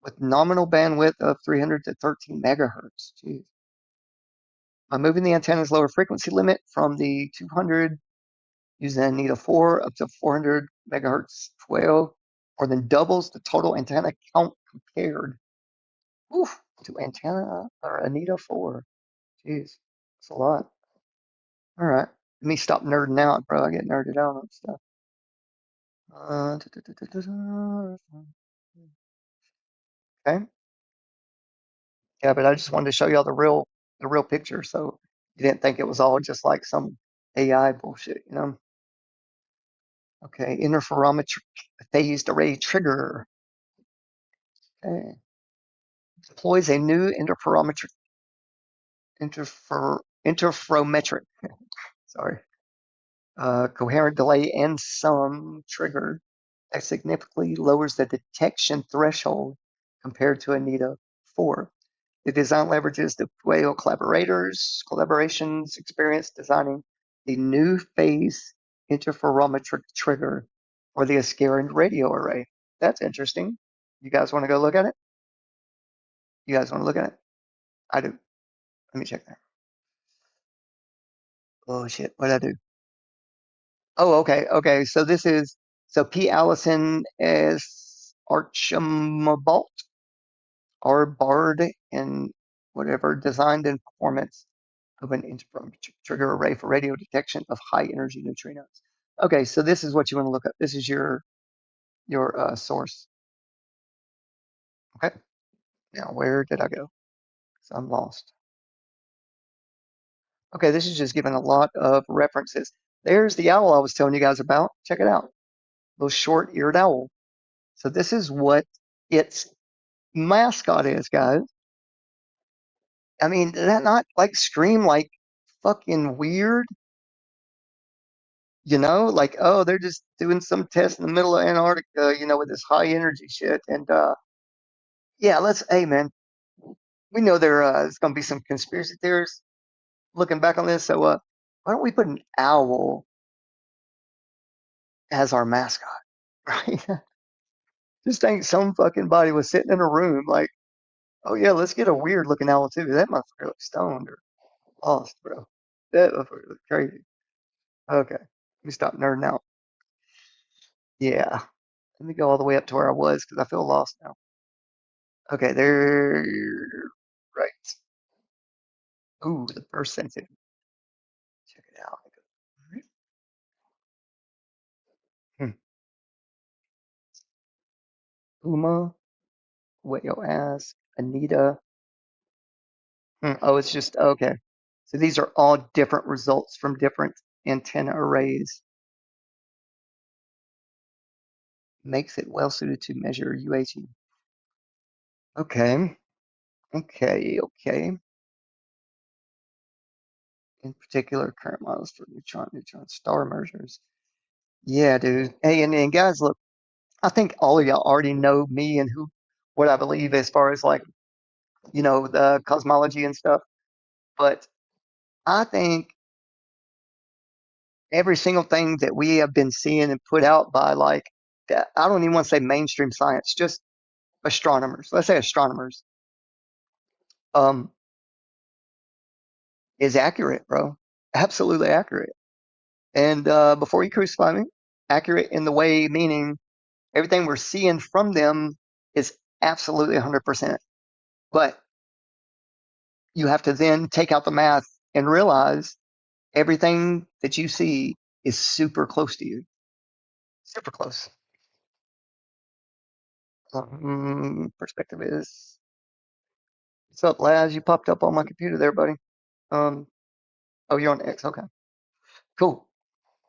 With nominal bandwidth of 300 to 13 megahertz. Jeez. By moving the antenna's lower frequency limit from the 200 using Anita 4 up to 400 megahertz 12, more than doubles the total antenna count compared to antenna or Anita 4. Jeez, that's a lot. All right, let me stop nerding out, bro. I get nerded out on stuff. Okay, yeah, but I just wanted to show you all the real picture, so you didn't think it was all just like some AI bullshit. Okay, interferometric phased array trigger. Okay, deploys a new interferometric, sorry, coherent delay and some trigger that significantly lowers the detection threshold compared to Anita 4. The design leverages the Pueo collaborations experience designing the new phase interferometric trigger for the Ascarin radio array. That's interesting. You guys want to go look at it? You guys want to look at it? I do. Let me check that. Oh shit, what did I do? Oh, okay, okay. So P. Allison is Archimabalt or Bard and whatever designed in performance of an interferometric trigger array for radio detection of high energy neutrinos. Okay, so this is what you want to look up. This is your source. Okay, now where did I go? So I'm lost. Okay, this is just giving a lot of references. There's the owl I was telling you guys about. Check it out. Little short-eared owl. So this is what its mascot is, guys. I mean, did that not like scream like fucking weird? Like, oh, they're just doing some test in the middle of Antarctica, with this high energy shit. And yeah, hey man, we know there's gonna be some conspiracy theorists looking back on this. So Why don't we put an owl as our mascot? Right? Just think some fucking body was sitting in a room like, oh yeah, let's get a weird looking owl too. That motherfucker looks stoned or lost, bro. That motherfucker looks crazy. Okay, let me stop nerding out. Yeah, let me go all the way up to where I was because I feel lost now. Okay, there. Right. Ooh, the first sensitive. Check it out. Hmm. Uma, what yo ask, Anita. Oh, it's just okay. So these are all different results from different antenna arrays. Makes it well suited to measure UAT. Okay, okay. In particular, current models for neutron star mergers. Yeah, dude. Hey, and guys, look, I think all of y'all already know me and what I believe as far as like, the cosmology and stuff. But I think every single thing that we have been seeing and put out by like, I don't even want to say mainstream science, just astronomers. Let's say astronomers, um, is accurate, bro. Absolutely accurate. And before you crucify me, accurate in the way meaning everything we're seeing from them is absolutely 100%. But you have to then take out the math and realize everything that you see is super close to you. Super close. Perspective is. What's up, Laz? You popped up on my computer there, buddy. Um, oh, you're on X. Okay, cool.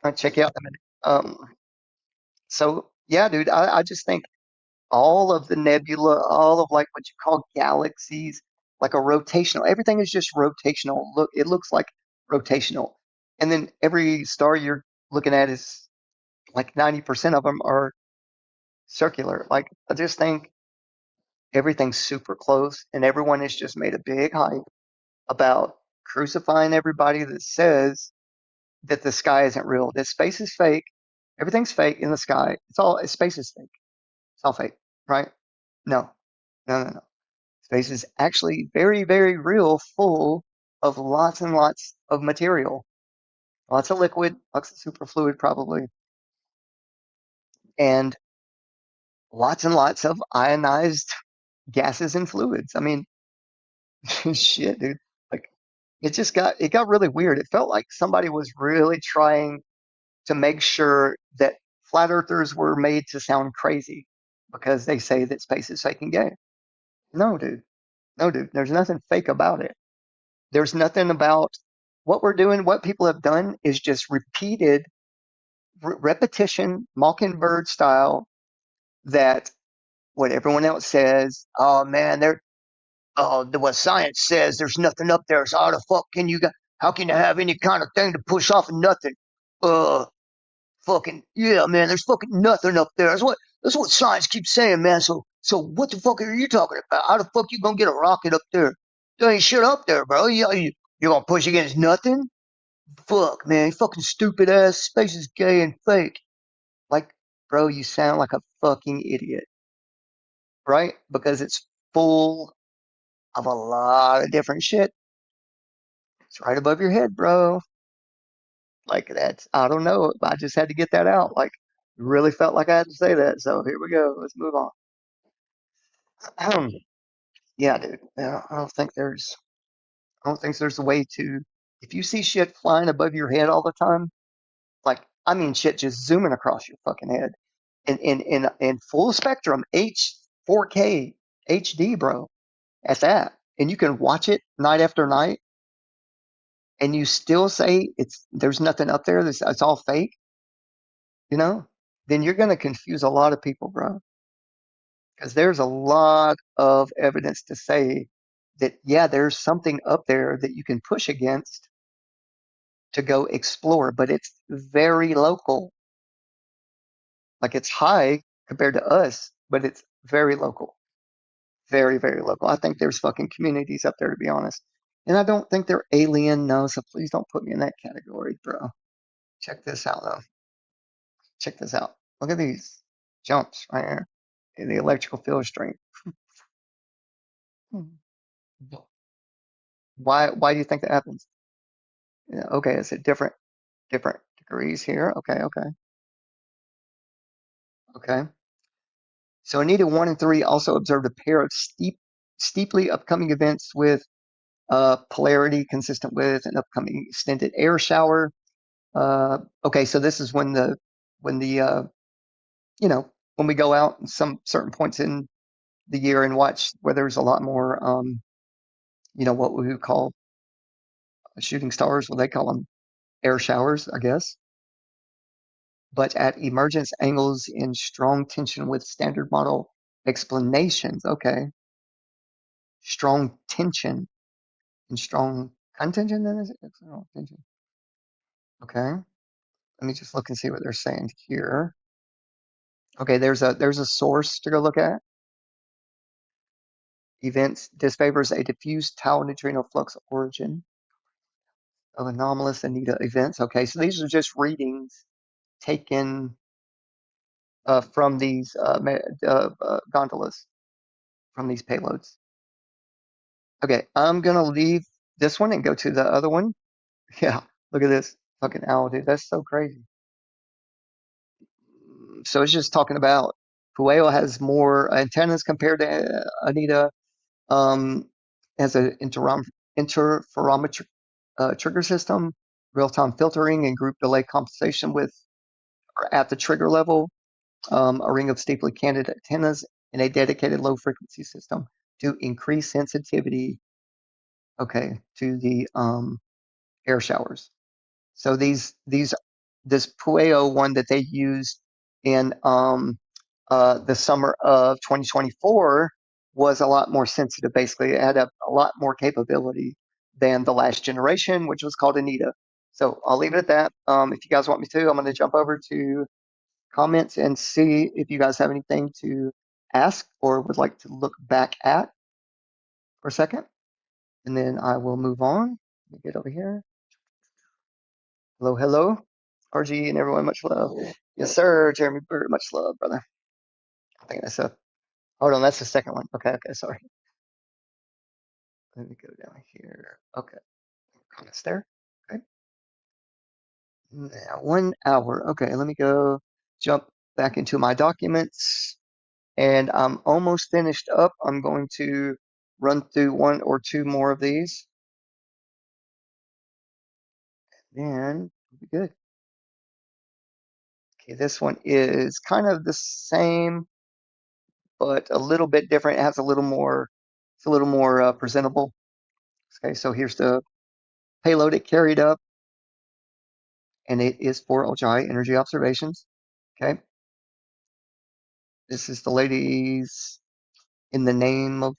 I'll check you out in a minute. So yeah, dude, I just think all of the nebula, all of like what you call galaxies, like a rotational, everything is just rotational. Look, it looks like rotational. And then every star you're looking at is like 90% of them are circular. Like I just think everything's super close and everyone has just made a big hype about crucifying everybody that says that the sky isn't real, that space is fake, everything's fake in the sky. Space is fake. It's all fake, right? No, no. Space is actually very, very real, full of lots and lots of material, lots of liquid, lots of superfluid probably, and lots of ionized gases and fluids. I mean, shit, dude. Like it got really weird. It felt like somebody was really trying to make sure that flat earthers were made to sound crazy because they say that space is fake and gay. No, dude. No, dude. There's nothing fake about it. There's nothing about what we're doing. What people have done is just repeated repetition, mockingbird style. That what everyone else says. Oh man, what science says. There's nothing up there. So how the fuck can you? How can you have any kind of thing to push off of nothing? Uh, fucking yeah, man. There's fucking nothing up there. That's what science keeps saying, man. So what the fuck are you talking about? How the fuck you gonna get a rocket up there? There ain't shit up there, bro. You gonna push against nothing? Fuck, man. Fucking stupid ass. Space is gay and fake. Like, bro, you sound like a fucking idiot, right? Because it's full of a lot of different shit. It's right above your head, bro. Like I don't know. I just had to get that out. Like, really felt like I had to say that. So here we go. Let's move on. Yeah, dude. Yeah, I don't think there's a way to, if you see shit flying above your head all the time, like, I mean, shit just zooming across your fucking head in full spectrum, 4K HD, bro. That's that. And you can watch it night after night and you still say there's nothing up there, it's all fake, you know, then you're going to confuse a lot of people, bro. Because there's a lot of evidence to say that, yeah, there's something up there that you can push against to go explore, but it's very local. Like it's high compared to us, but it's very local. Very, very local. I think there's fucking communities up there, to be honest. And I don't think they're alien, no, so please don't put me in that category, bro. Check this out, though. Check this out. Look at these jumps right here in the electrical field strength. Hmm. Why do you think that happens? Yeah, okay, it's at different degrees here. Okay, okay, okay. So Anita 1 and 3 also observed a pair of steeply upcoming events with polarity consistent with an upcoming extended air shower. Okay, so this is when the you know when we go out in some certain points in the year and watch where there's a lot more what we would call shooting stars. What they call them air showers, I guess. But at emergence angles in strong tension with standard model explanations. Okay, strong tension and strong contention. Then is it external tension? Okay, let me just look and see what they're saying here. Okay, there's a source to go look at. Events disfavors a diffuse tau neutrino flux origin of anomalous Anita events. Okay, so these are just readings taken from these gondolas, from these payloads. Okay, I'm gonna leave this one and go to the other one. Yeah, look at this fucking owl, dude. That's so crazy. So it's just talking about Pueo has more antennas compared to Anita. Um, has an interferometric trigger system, real-time filtering, and group delay compensation with or at the trigger level. A ring of steeply canted antennas, and a dedicated low-frequency system to increase sensitivity. Okay, to the air showers. So this Pueo one that they used in the summer of 2024 was a lot more sensitive. Basically, it had a lot more capability than the last generation, which was called Anita. So I'll leave it at that. If you guys want me to, I'm going to jump over to comments and see if you guys have anything to ask or would like to look back at for a second. And then I will move on. Let me get over here. Hello, hello. RG and everyone, much love. Yes, sir. Jeremy Bird, much love, brother. I think that's a, hold on, that's the second one. Okay, okay, sorry. Let me go down here. Okay, comments there. Okay, now 1 hour. Okay, let me go jump back into my documents and I'm almost finished up. I'm going to run through one or two more of these. Then we'll be good. Okay, this one is kind of the same, but a little bit different. It has a little more, it's a little more presentable. Okay, so here's the payload it carried up, and it is for ultra high energy observations. Okay, this is the lady's in the name of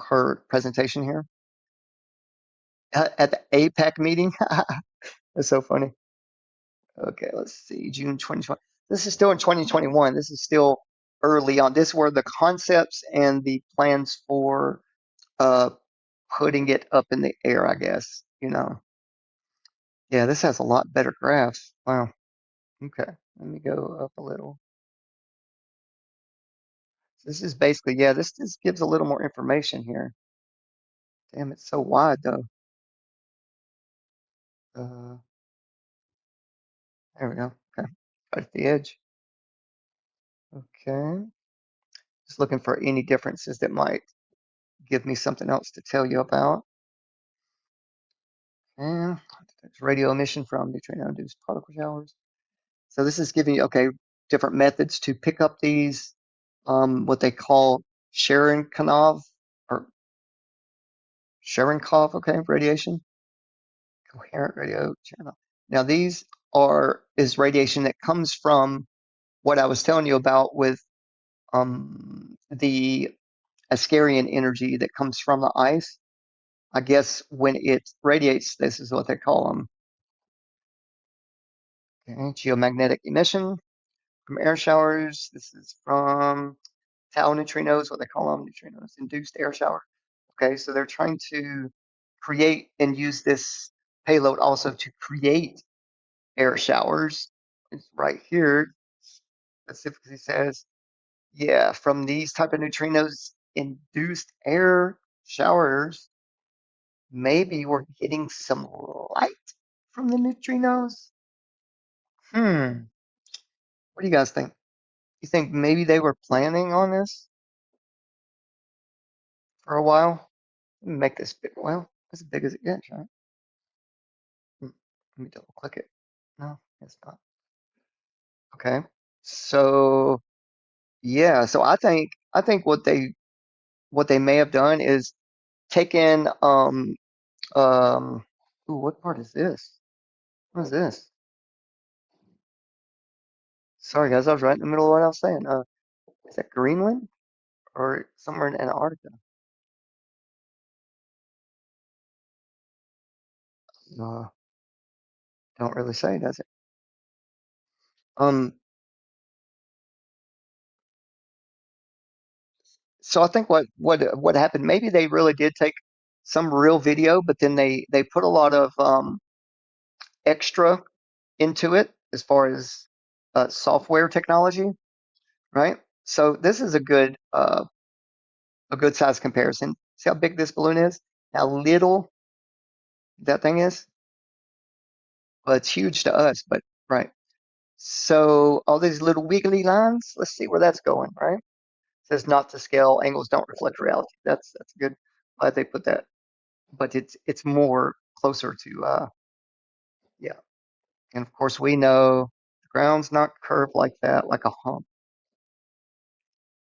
her presentation here at the APEC meeting. That's so funny. Okay, let's see, June 2020. This is still in 2021. This is still early on. This were the concepts and the plans for uh, putting it up in the air, I guess. Yeah, this has a lot better graphs. Wow. Okay, let me go up a little. This is basically, yeah, this just gives a little more information here. Damn, it's so wide though. Uh, there we go. Okay, right at the edge. Okay, just looking for any differences that might give me something else to tell you about. And radio emission from neutrino-induced particle showers. So this is giving you, okay, different methods to pick up these, what they call Cherenkov or Cherenkov, okay, radiation, coherent radio channel. Now these is radiation that comes from what I was telling you about with the Ascarian energy that comes from the ice. I guess when it radiates, this is what they call them. Okay, geomagnetic emission from air showers. This is from tau neutrinos, what they call them, neutrinos induced air shower. Okay, so they're trying to create and use this payload also to create air showers. It's right here. Specifically says, yeah, from these type of neutrinos, induced air showers. Maybe we're getting some light from the neutrinos. What do you guys think? You think maybe they were planning on this for a while? Make this big. Well, as big as it gets, right? Let me double click it. No, it's not. Okay. So yeah, so I think what they may have done is taken ooh, what part is this? What is this? Sorry guys, I was right in the middle of what I was saying. Is that Greenland or somewhere in Antarctica? Uh, don't really say, does it? Um, so I think what happened, maybe they really did take some real video, but then they put a lot of extra into it as far as software technology, right? So this is a good size comparison. See how big this balloon is? How little that thing is? Well, it's huge to us, but right. So all these little wiggly lines, let's see where that's going, right? It says not to scale, angles don't reflect reality. That's good. Glad they put that. But it's more closer to yeah. And of course we know the ground's not curved like that, like a hump.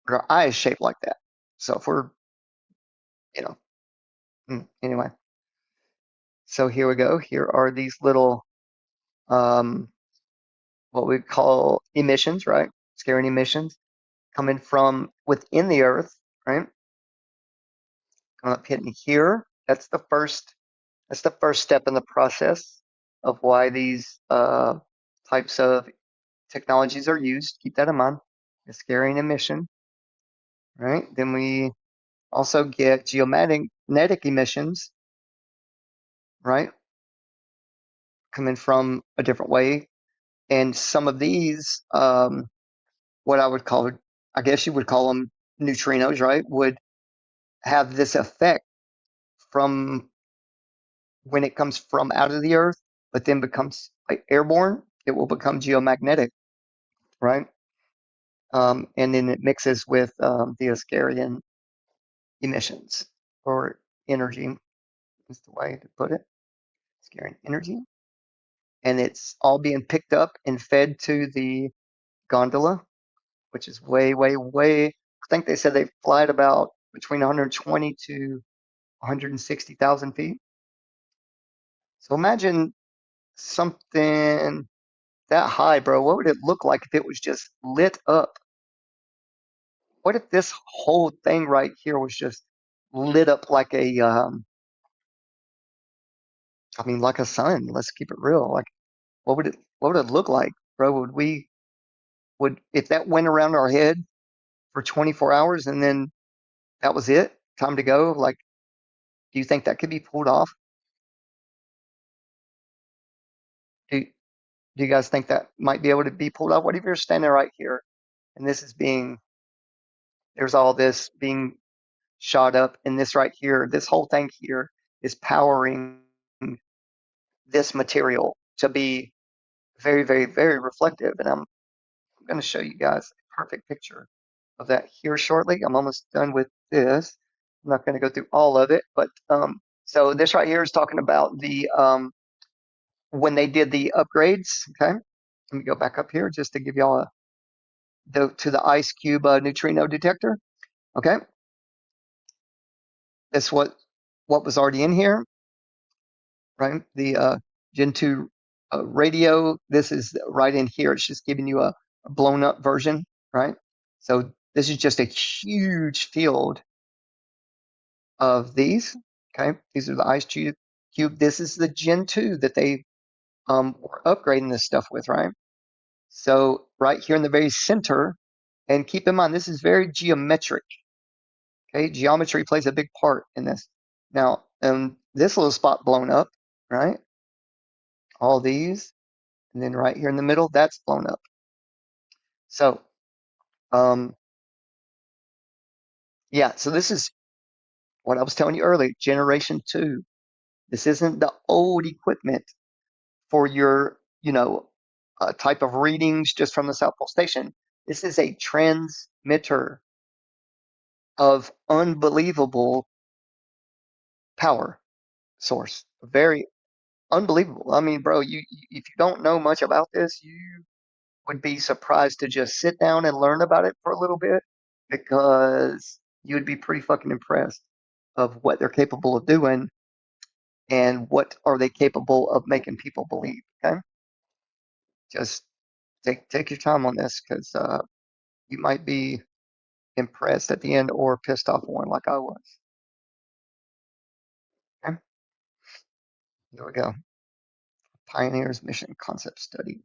But our eye is shaped like that. So if we're, you know, anyway. So here we go. Here are these little um what we call emissions, right? Scaring emissions coming from within the earth, right? Coming up hitting here. That's the first step in the process of why these types of technologies are used. Keep that in mind. The scaring emission, right? Then we also get geomagnetic emissions, right? Coming from a different way. And some of these, what I would call, I guess you would call them neutrinos, right? Would have this effect from when it comes from out of the earth, but then becomes like airborne, it will become geomagnetic, right? And then it mixes with the Ascarian emissions or energy, is the way to put it. Ascarian energy. And it's all being picked up and fed to the gondola, which is way, way, way. I think they said they fly at about between 120 to 160,000 feet. So imagine something that high, bro. What would it look like if it was just lit up? What if this whole thing right here was just lit up like I mean, like a sun? Let's keep it real. Like, what would it look like, bro? Would if that went around our head for 24 hours and then that was it, time to go? Like, do you think that could be pulled off? Do do you guys think that might be able to be pulled off? What if you're standing right here and there's all this being shot up, and this right here, this whole thing here is powering this material to be very, very, very reflective. And I'm going to show you guys a perfect picture of that here shortly. I'm almost done with this. I'm not going to go through all of it, but so this right here is talking about the when they did the upgrades. Okay, let me go back up here just to give y'all to the ice cube neutrino detector. Okay, that's what was already in here, right? The Gen 2 radio. This is right in here. It's just giving you a blown up version, right? So this is just a huge field of these. Okay, these are the ice cube. This is the Gen 2 that they were upgrading this stuff with, right? So right here in the very center, and keep in mind this is very geometric. Okay, geometry plays a big part in this. Now, this little spot blown up, right? All these, and then right here in the middle, that's blown up. So, um, yeah, so this is what I was telling you earlier, generation two. This isn't the old equipment for your, type of readings just from the South Pole Station. This is a transmitter of unbelievable power source. Very unbelievable. I mean, bro, if you don't know much about this, you would be surprised to just sit down and learn about it for a little bit because you would be pretty fucking impressed of what they're capable of doing and what are they capable of making people believe. Okay, just take your time on this because you might be impressed at the end or pissed off one like I was. Okay, here we go. Pioneers Mission Concept Study.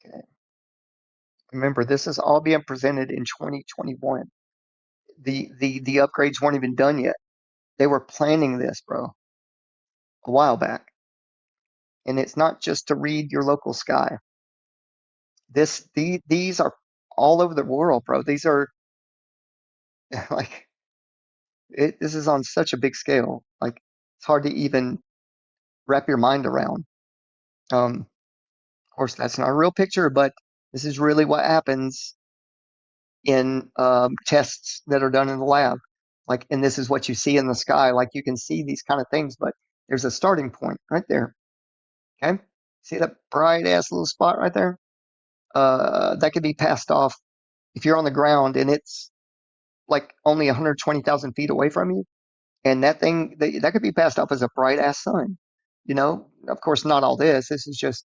Okay, remember this is all being presented in 2021. The upgrades weren't even done yet. They were planning this, bro, a while back. And it's not just to read your local sky. These are all over the world, bro. These are like this is on such a big scale. Like it's hard to even wrap your mind around. Of course, that's not a real picture, but this is really what happens in tests that are done in the lab. Like, and this is what you see in the sky. Like you can see these kind of things, but there's a starting point right there. Okay, see that bright ass little spot right there? That could be passed off if you're on the ground and it's like only 120,000 feet away from you, and that thing that could be passed off as a bright ass sun. Of course, not all this. This is just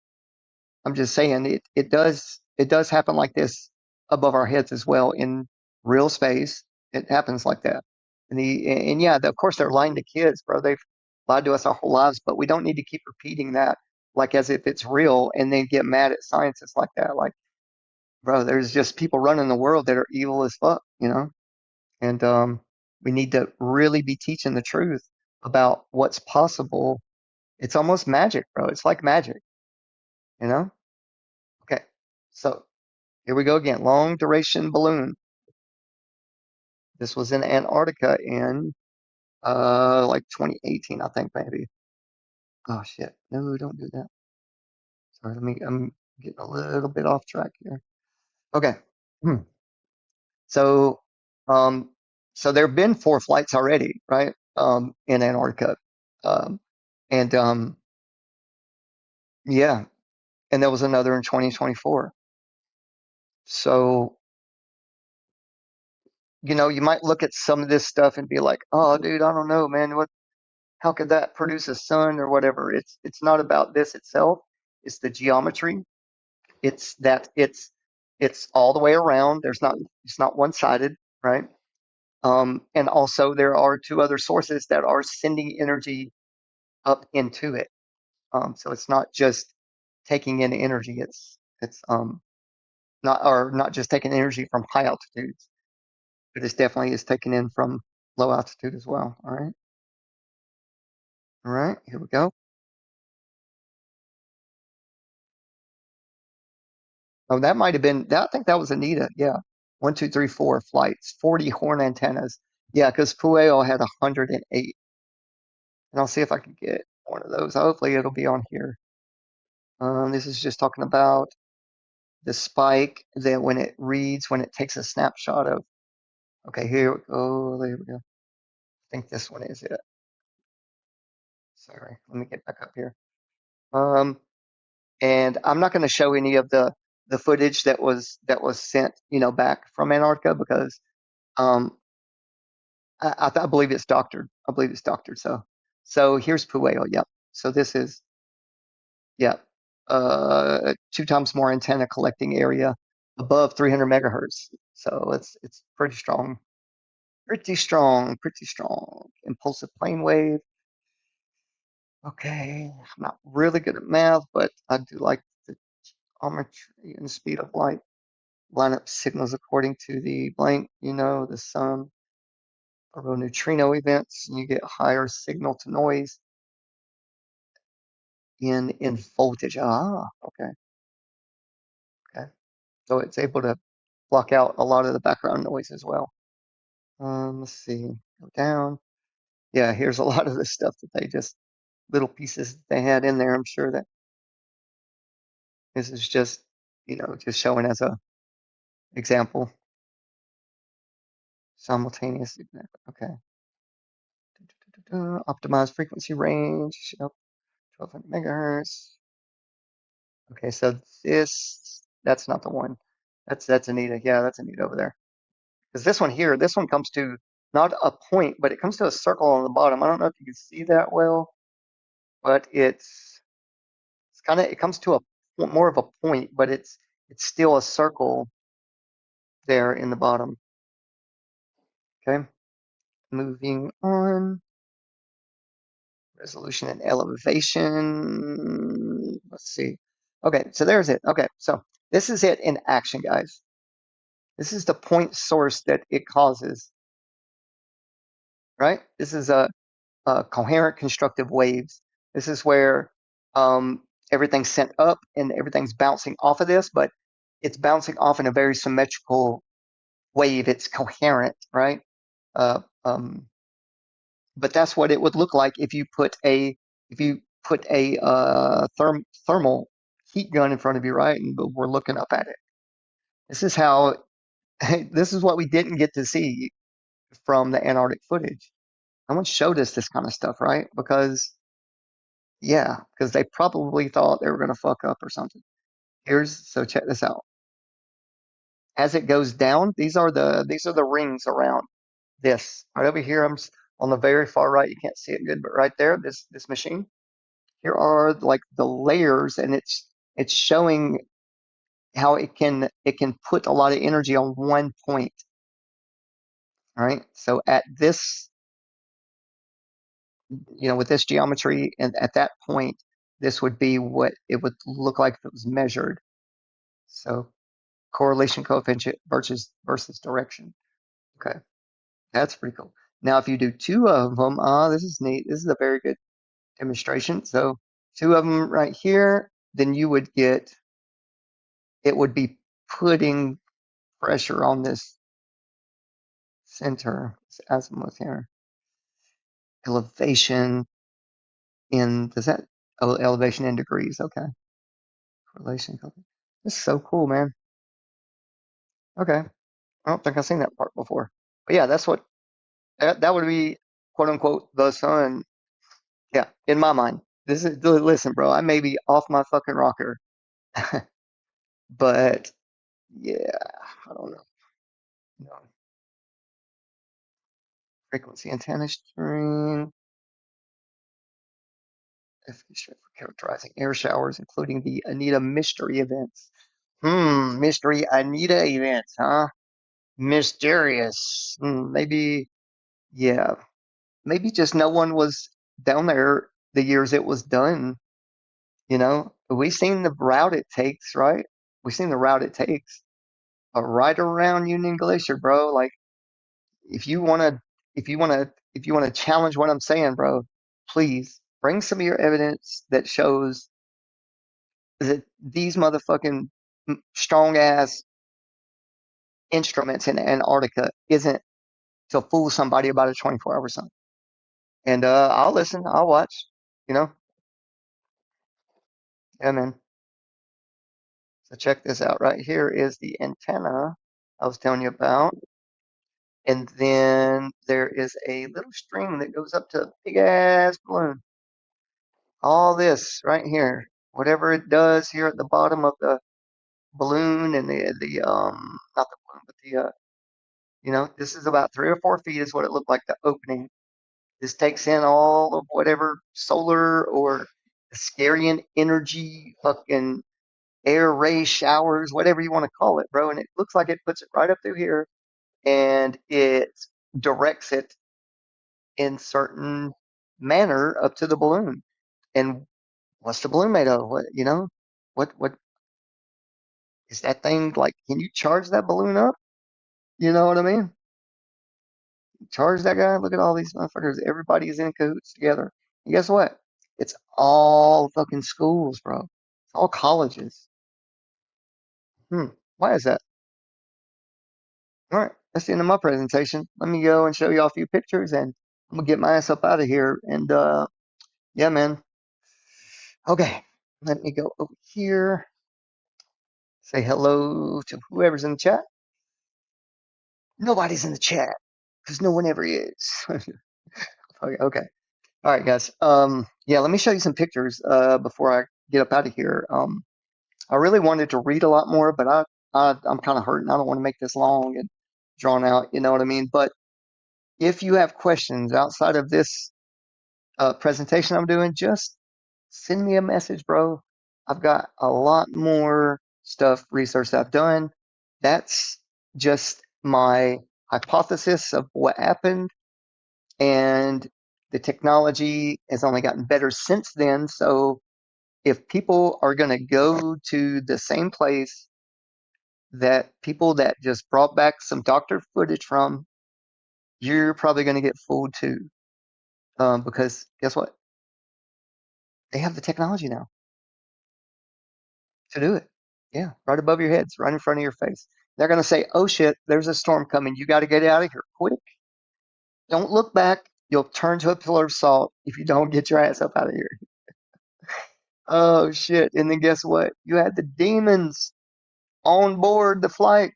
I'm just saying it does happen like this above our heads as well in real space. It happens like that, and yeah, of course they're lying to kids, bro. They've lied to us our whole lives, but we don't need to keep repeating that like as if it's real and then get mad at scientists like that. Like, bro, there's just people running the world that are evil as fuck. And we need to really be teaching the truth about what's possible. It's almost magic, bro. It's like magic, you know? Okay. So here we go again. Long duration balloon. This was in Antarctica in like 2018, I think maybe. Oh shit. No, don't do that. Sorry, I'm getting a little bit off track here. Okay. Hmm. So um so there have been four flights already, right? In Antarctica. Um and yeah, and there was another in 2024. So, you might look at some of this stuff and be like, "Oh, dude, I don't know, man. How could that produce a sun or whatever?" It's not about this itself. It's the geometry. It's that it's all the way around. It's not one-sided, right? And also there are two other sources that are sending energy up into it. So it's not just taking in energy. It's not just taking energy from high altitudes, but it definitely is taken in from low altitude as well. All right, here we go. Oh, that might have been that. I think that was Anita. Yeah, one, two, three, four flights, 40 horn antennas. Yeah, because Pueo had 108, and I'll see if I can get one of those. Hopefully, it'll be on here. This is just talking about the spike that when it takes a snapshot of. Okay, here we go. There we go. I think this one is it. Sorry, let me get back up here. Um, and I'm not going to show any of the footage that was sent, back from Antarctica because um, I believe it's doctored. I believe it's doctored. So here's Pueo. Yep. So this is yeah, two times more antenna collecting area above 300 megahertz. So it's pretty strong, pretty strong, pretty strong. Impulsive plane wave. Okay, I'm not really good at math, but I do like the geometry and speed of light. Line up signals according to the blank, the sun, or neutrino events, and you get higher signal to noise. in voltage. Ah, okay, okay. So it's able to block out a lot of the background noise as well. Let's see, go down. Yeah, here's a lot of the stuff that they just little pieces that they had in there. I'm sure that this is just, just showing as a example, simultaneous example. Okay. Optimized frequency range, 1200 megahertz. Okay, so that's not the one. That's Anita. Yeah, that's Anita over there. Because this one here, this one comes to not a point, but it comes to a circle on the bottom. I don't know if you can see that well, but it's kind of it comes to a more of a point, but it's still a circle there in the bottom. Okay, moving on. Resolution and elevation. Let's see. Okay, so there's it. Okay, so this is it in action, guys. This is the point source that it causes, right? This is a coherent constructive waves. This is where everything's sent up and everything's bouncing off of this, but it's bouncing off in a very symmetrical wave. It's coherent, right? Uh, um, but that's what it would look like if you put a thermal heat gun in front of you, right? And we're looking up at it. This is how. This is what we didn't get to see from the Antarctic footage. No one showed us this kind of stuff, right? Because they probably thought they were going to fuck up or something. So check this out. As it goes down, these are the rings around this. Right over here, on the very far right. You can't see it good, but right there, this machine. Here are like the layers, and it's showing how it can put a lot of energy on one point. All right. So at this, with this geometry and at that point, this would be what it would look like if it was measured. So correlation coefficient versus direction. Okay, that's pretty cool. Now, if you do two of them, this is neat. This is a very good demonstration. So two of them right here, then you would get it would be putting pressure on this center, this azimuth here. Elevation does that, elevation in degrees. Okay. Correlation coefficient. This is so cool, man. Okay. I don't think I've seen that part before. But yeah, that would be quote unquote the sun. Yeah, in my mind. Listen, bro, I may be off my fucking rocker, but yeah, I don't know. No. Frequency antenna string, efficient for characterizing air showers, including the Anita mystery events. Mystery Anita events, huh? Mysterious. Maybe, yeah, maybe just no one was down there the years it was done. We seen the route it takes, right? We seen the route it takes, right around Union Glacier, bro. Like, if you wanna, if you wanna challenge what I'm saying, bro, please bring some of your evidence that shows that these motherfucking strong ass instruments in Antarctica isn't to fool somebody about a 24-hour sun. And I'll listen, I'll watch. You know, yeah, man. So check this out. Right here is the antenna I was telling you about. And then there is a little string that goes up to a big ass balloon. All this right here, whatever it does here at the bottom of the balloon and the not the balloon, but this is about 3 or 4 feet is what it looked like, the opening. This takes in all of whatever solar or Ascarian energy, fucking air ray showers, whatever you want to call it, bro. And it looks like it puts it right up through here and it directs it in certain manner up to the balloon. And what's the balloon made of? What is that thing like? Can you charge that balloon up? You know what I mean? Charge that guy. Look at all these motherfuckers. Everybody's in cahoots together. And guess what? It's all fucking schools, bro. It's all colleges. Hmm. Why is that? All right. That's the end of my presentation. Let me go and show you all a few pictures and I'm gonna get my ass up out of here. And yeah, man. Okay. Let me go over here. Say hello to whoever's in the chat. Nobody's in the chat because no one ever is. Okay. Okay. All right, guys. Yeah, let me show you some pictures before I get up out of here. I really wanted to read a lot more, but I'm kind of hurting. I don't want to make this long and drawn out. You know what I mean? But if you have questions outside of this presentation I'm doing, just send me a message, bro. I've got a lot more stuff, research I've done. That's just my hypothesis of what happened, and the technology has only gotten better since then. So if people are going to go to the same place that people that just brought back some doctor footage from, you're probably going to get fooled too. Because guess what? They have the technology now to do it. Yeah, right above your heads, right in front of your face. They're going to say, oh shit, there's a storm coming. You got to get out of here quick. Don't look back. You'll turn to a pillar of salt if you don't get your ass up out of here. Oh shit. And then guess what? You had the demons on board the flight,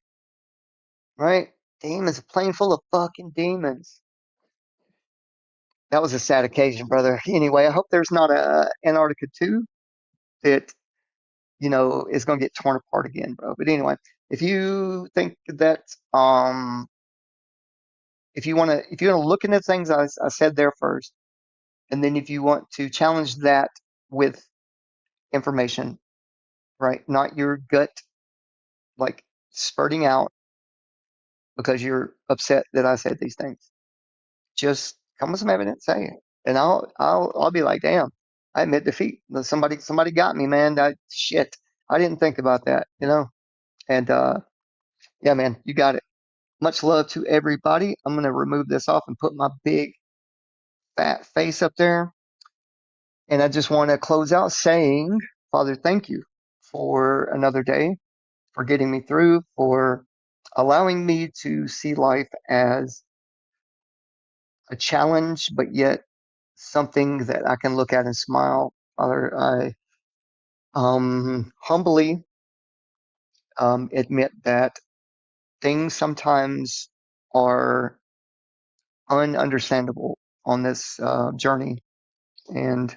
right? Demons, a plane full of fucking demons. That was a sad occasion, brother. Anyway, I hope there's not a Antarctica 2 that, is going to get torn apart again, bro. But anyway, if you think that, if you want to look into things I said there first, and then if you want to challenge that with information, right? Not your gut, like spurting out because you're upset that I said these things. Just come with some evidence, say it, and I'll be like, damn, I admit defeat. Somebody got me, man. Shit, I didn't think about that. And yeah, man, you got it. Much love to everybody. I'm gonna remove this off and put my big fat face up there, and I just want to close out saying, Father, thank you for another day, for getting me through, for allowing me to see life as a challenge, but yet something that I can look at and smile. Father, I humbly admit that things sometimes are ununderstandable on this journey. And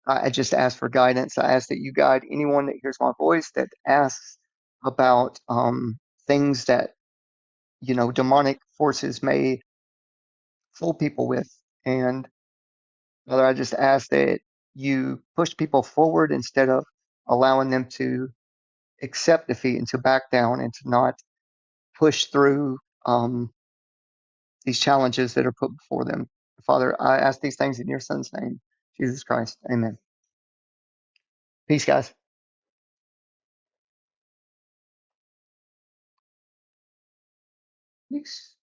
I just ask for guidance. I ask that you guide anyone that hears my voice that asks about things that, demonic forces may fool people with. And Father, I just ask that you push people forward instead of allowing them to accept defeat and to back down and to not push through these challenges that are put before them. Father, I ask these things in your son's name, Jesus Christ. Amen. Peace, guys. Peace.